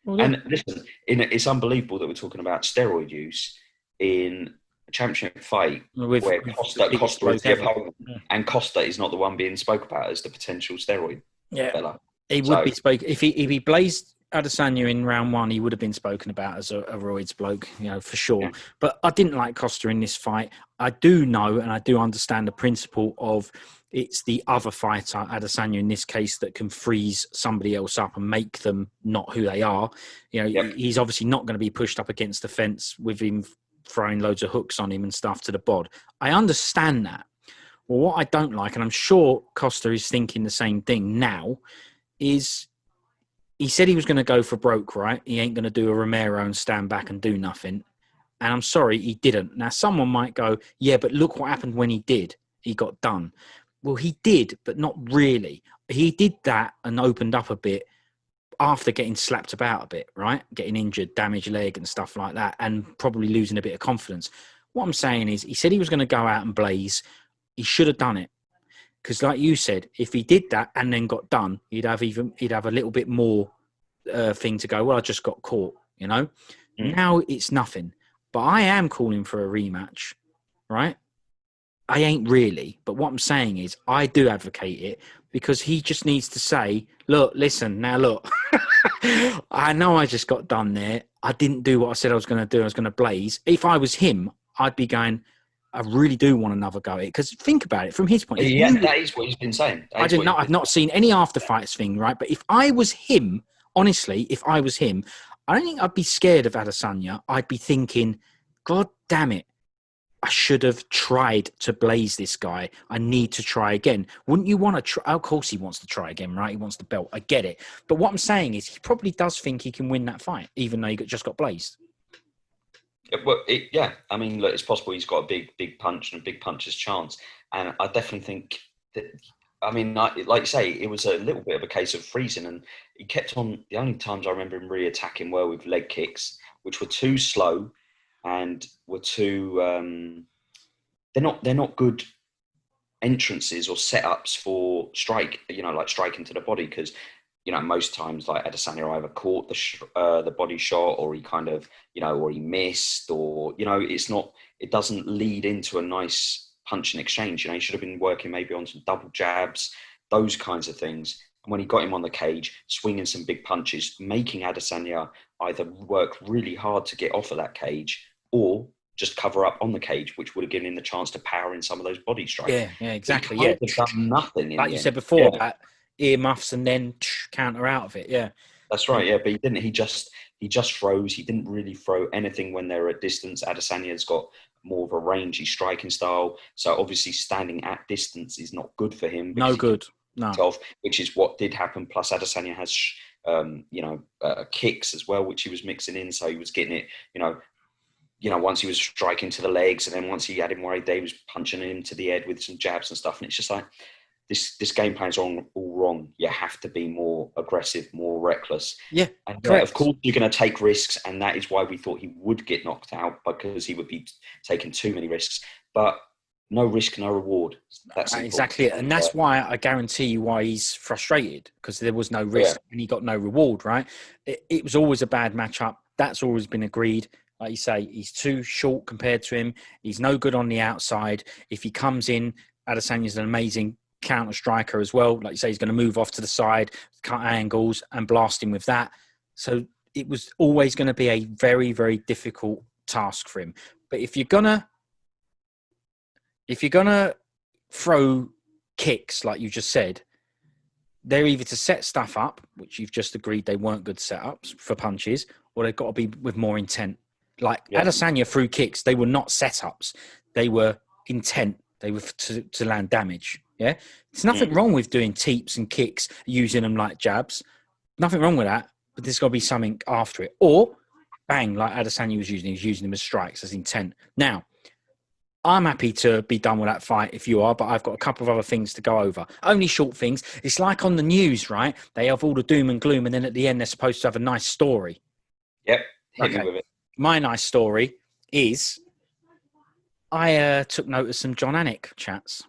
Well, and listen, it's unbelievable that we're talking about steroid use in a championship fight where Costa is the opponent, and Costa is not the one being spoke about as the potential steroid fella. He would be spoken if he blazed Adesanya in round one. He would have been spoken about as a roids bloke, you know, for sure. Yeah. But I didn't like Costa in this fight. I do know and I do understand the principle of it's the other fighter, Adesanya in this case, that can freeze somebody else up and make them not who they are. You know, he's obviously not going to be pushed up against the fence with him throwing loads of hooks on him and stuff to the bod. I understand that. Well, what I don't like, and I'm sure Costa is thinking the same thing now, is he said he was going to go for broke, right? He ain't going to do a Romero and stand back and do nothing. And I'm sorry, he didn't. Now, someone might go, yeah, but look what happened when he did. He got done. Well, he did, but not really. He did that and opened up a bit after getting slapped about a bit, right? Getting injured, damaged leg and stuff like that, and probably losing a bit of confidence. What I'm saying is he said he was going to go out and blaze. He should have done it. Because like you said, if he did that and then got done, he'd have a little bit more thing to go, well, I just got caught, you know? Now it's nothing. But I am calling for a rematch, right? I ain't really. But what I'm saying is I do advocate it because he just needs to say, look, listen, now look, I know I just got done there. I didn't do what I said I was going to do. I was going to blaze. If I was him, I'd be going, I really do want another go at it. Because think about it from his point. Yeah, that is what he's been saying. I didn't know. I've not seen any after fights thing, right? But if I was him, honestly, if I was him, I don't think I'd be scared of Adesanya. I'd be thinking, God damn it. I should have tried to blaze this guy. I need to try again. Wouldn't you want to try? Of course he wants to try again, right? He wants the belt. I get it. But what I'm saying is he probably does think he can win that fight, even though he just got blazed. Well, I mean, look, it's possible he's got a big punch and a big puncher's chance. And I definitely think that, I mean, like you say, it was a little bit of a case of freezing. And he kept on, the only times I remember him re-attacking were with leg kicks, which were too slow and were too, they're not good entrances or setups for strike, you know, like striking to the body. Because, you know, most times like Adesanya either caught the body shot or he kind of, you know, or he missed, or, you know, it doesn't lead into a nice punch and exchange. You know, he should have been working maybe on some double jabs, those kinds of things. And when he got him on the cage, swinging some big punches, making Adesanya either work really hard to get off of that cage or just cover up on the cage, which would have given him the chance to power in some of those body strikes. Yeah, exactly. He have done nothing. Like you said before, about earmuffs and then counter out of it. Yeah, that's right. Yeah, but he didn't. He just froze. He didn't really throw anything when they're at distance. Adesanya's got more of a rangy striking style, so obviously standing at distance is not good for him. No good. No. Which is what did happen. Plus, Adesanya has kicks as well, which he was mixing in, so he was getting it. You know, once he was striking to the legs, and then once he had him worried, they was punching him to the head with some jabs and stuff. And it's just like, this game plan's all wrong. You have to be more aggressive, more reckless. Yeah, and of course you're going to take risks, and that is why we thought he would get knocked out, because he would be taking too many risks. But no risk, no reward. That's exactly it, and that's why I guarantee you why he's frustrated, because there was no risk and he got no reward. Right? It was always a bad matchup. That's always been agreed. Like you say, he's too short compared to him. He's no good on the outside. If he comes in, Adesanya's an amazing counter striker as well. Like you say, he's going to move off to the side, cut angles, and blast him with that. So it was always going to be a very, very difficult task for him. But if you're gonna throw kicks, like you just said, they're either to set stuff up, which you've just agreed they weren't good setups for punches, or they've got to be with more intent. Like Adesanya threw kicks, they were not setups. They were intent. They were to land damage. Yeah? There's nothing wrong with doing teeps and kicks, using them like jabs. Nothing wrong with that, but there's got to be something after it. Or, bang, like Adesanya was using them as strikes, as intent. Now, I'm happy to be done with that fight if you are, but I've got a couple of other things to go over. Only short things. It's like on the news, right? They have all the doom and gloom, and then at the end, they're supposed to have a nice story. Yep. Hit me with it. My nice story is I took note of some John Anik chats.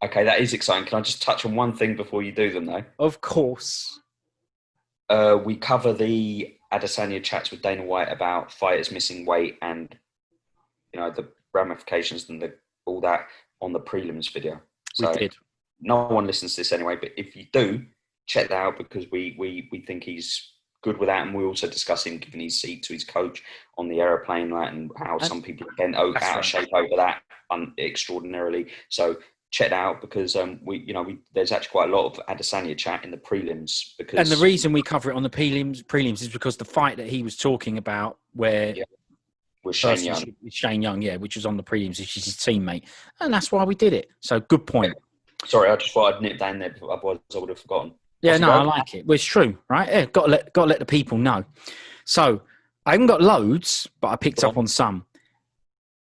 Okay, that is exciting. Can I just touch on one thing before you do them, though? Of course. We cover the Adesanya chats with Dana White about fighters missing weight and, the ramifications and all that on the prelims video. So we did. No one listens to this anyway, but if you do, check that out, because we think he's good with that, and we also discuss him giving his seat to his coach on the aeroplane, and how some people get out of shape over that extraordinarily. So check that out, because there's actually quite a lot of Adesanya chat in the prelims. And the reason we cover it on the prelims is because the fight that he was talking about, where with Shane Young. Shane Young, which was on the prelims, which is his teammate, and that's why we did it. So good point. Sorry, I just thought I'd nip down there, otherwise I would have forgotten. Yeah, no, I like it. Well, it's true, right? Yeah, got to let the people know. So I haven't got loads, but I picked up on some.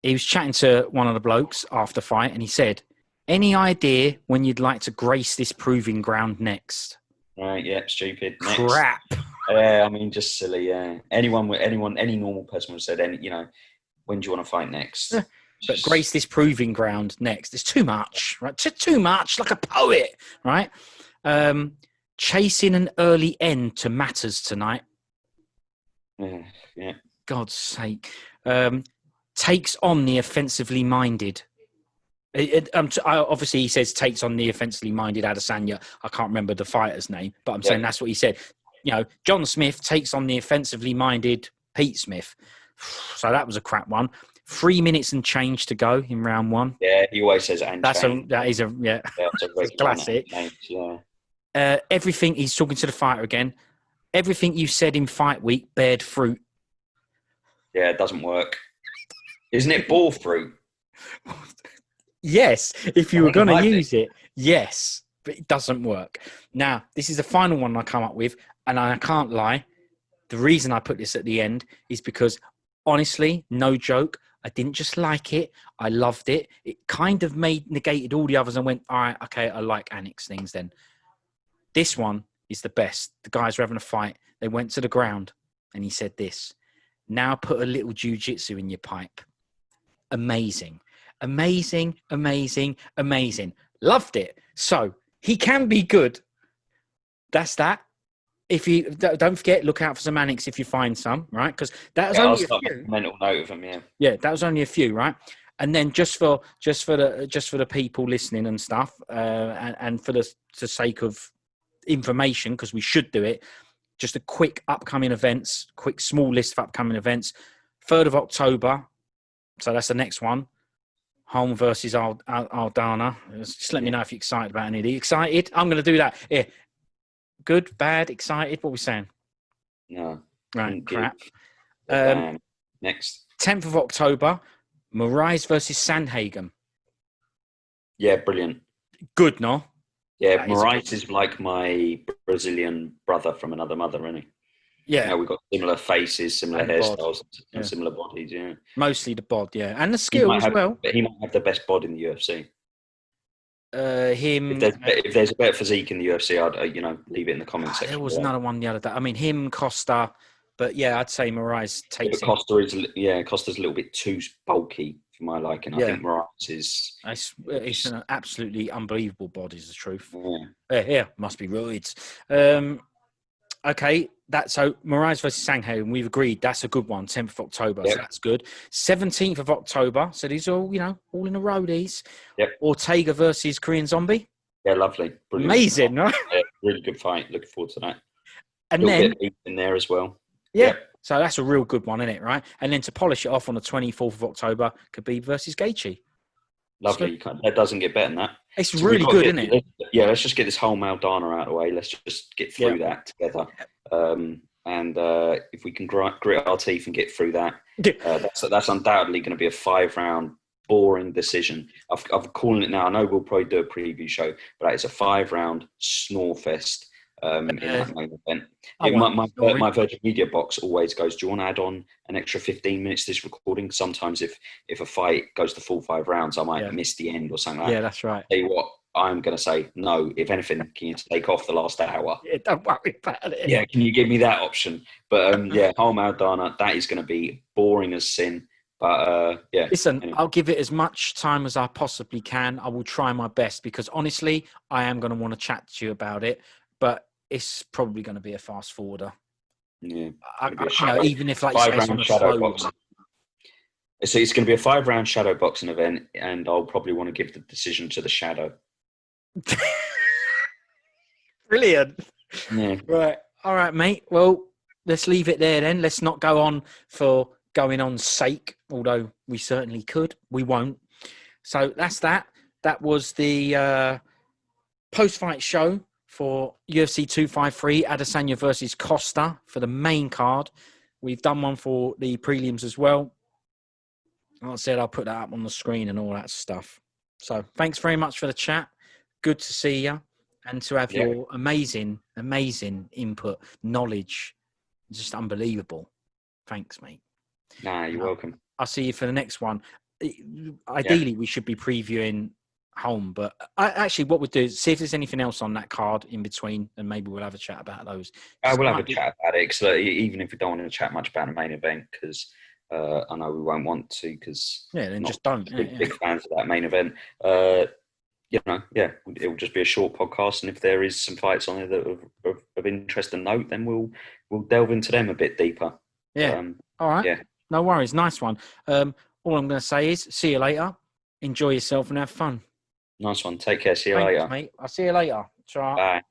He was chatting to one of the blokes after fight, and he said, "Any idea when you'd like to grace this proving ground next?" Right, yeah, stupid. Next. Crap. I mean, just silly. Yeah, any normal person would have said, when do you want to fight next? But grace this proving ground next. It's too much, right? Too much, like a poet, right? Chasing an early end to matters tonight. Yeah. God's sake. Takes on the offensively minded. Obviously, he says takes on the offensively minded Adesanya. I can't remember the fighter's name, but I'm saying that's what he said. John Smith takes on the offensively minded Pete Smith. So that was a crap one. 3 minutes and change to go in round one. Yeah, he always says that's a classic. Everything, he's talking to the fighter again. Everything you said in fight week bared fruit. Yeah, it doesn't work. Isn't it ball fruit? Yes, if you were going to use it, yes, but it doesn't work. Now, this is the final one I come up with, and I can't lie. The reason I put this at the end is because, honestly, no joke, I didn't just like it. I loved it. It kind of negated all the others and went, all right, okay, I like Anik's things then. This one is the best. The guys were having a fight. They went to the ground, and he said this: "Now put a little jiu-jitsu in your pipe." Amazing. Amazing, amazing, amazing. Loved it. So he can be good. That's that. If you don't forget, look out for some Anik's if you find some, right? Because that was only a few. Mental note of them, yeah. Yeah, that was only a few, right? And then just for the people listening and stuff, and for the sake of information, because we should do it. Just a quick small list of upcoming events. 3rd of October. So that's the next one. Home versus Aldana. Just let me know if you're excited about any of these. Excited? I'm going to do that. Yeah. Good, bad, excited? What are we saying? No. Right, crap. Next. 10th of October, Reyes versus Sandhagen. Yeah, brilliant. Good, no? Yeah, Reyes is like my Brazilian brother from another mother, isn't he? Yeah. We've got similar faces, similar hairstyles, and similar bodies, yeah. Mostly the bod, yeah. And the skill as well. But he might have the best bod in the UFC. Him. If there's a better physique in the UFC, I'd leave it in the comments section. There was another one the other day. I mean, him, Costa, but yeah, I'd say Reyes takes it. Costa's a little bit too bulky for my liking. I think Reyes is. It's an absolutely unbelievable body, is the truth. Yeah, must be roids. Okay, So Moraes versus Sanghay, and we've agreed that's a good one, 10th of October. Yep. So that's good. 17th of October. So these are all in a row, these. Yep. Ortega versus Korean Zombie. Yeah, lovely. Brilliant. Amazing, right? Yeah, really good fight. Looking forward to that. And Little then bit of beef in there as well. Yeah. Yep. So that's a real good one, isn't it? Right. And then to polish it off on the 24th of October, Khabib versus Gaethje. Lovely. That doesn't get better than that. It's really good, isn't it? Yeah, let's just get this whole Maldana out of the way. Let's just get through that together. And if we can grit our teeth and get through that, that's undoubtedly going to be a 5-round boring decision. I'm calling it now. I know we'll probably do a preview show, but it's a 5-round snore fest in that main event. My Virgin Media box always goes, do you want to add on an extra 15 minutes to this recording? Sometimes if a fight goes to full 5 rounds, I might miss the end or something like that. Yeah, that's right. Tell you what, I'm going to say no. If anything, can you take off the last hour? Yeah, don't worry about it. Yeah, can you give me that option? But Whole Maldana, that is going to be boring as sin. But listen, anyway. I'll give it as much time as I possibly can. I will try my best because honestly, I am going to want to chat to you about it. But it's probably going to be a fast forwarder. Yeah, even if like you say, it's on a shadow slow boxing. So it's going to be a 5-round shadow boxing event, and I'll probably want to give the decision to the shadow. Brilliant. Yeah. Right. All right, mate. Well, let's leave it there then. Let's not go on for going on sake, although we certainly could. We won't. So that's that. That was the post-fight show for UFC 253, Adesanya versus Costa for the main card. We've done one for the prelims as well. Like I said, I'll put that up on the screen and all that stuff. So thanks very much for the chat. Good to see you and to have your amazing, amazing input, knowledge. Just unbelievable. Thanks, mate. Nah, you're welcome. I'll see you for the next one. Ideally, we should be previewing home, but actually what we'll do is see if there's anything else on that card in between, and maybe we'll have a chat about those. We'll have a chat about it, because even if we don't want to chat much about the main event, because I know we won't want to, because then just don't. Big fans of that main event. It will just be a short podcast, and if there is some fights on there that are of interest and note, then we'll delve into them a bit deeper. Yeah. All right. Yeah. No worries. Nice one. All I'm going to say is see you later. Enjoy yourself and have fun. Nice one. Take care. See you later. Mate. I'll see you later. Ciao. Bye.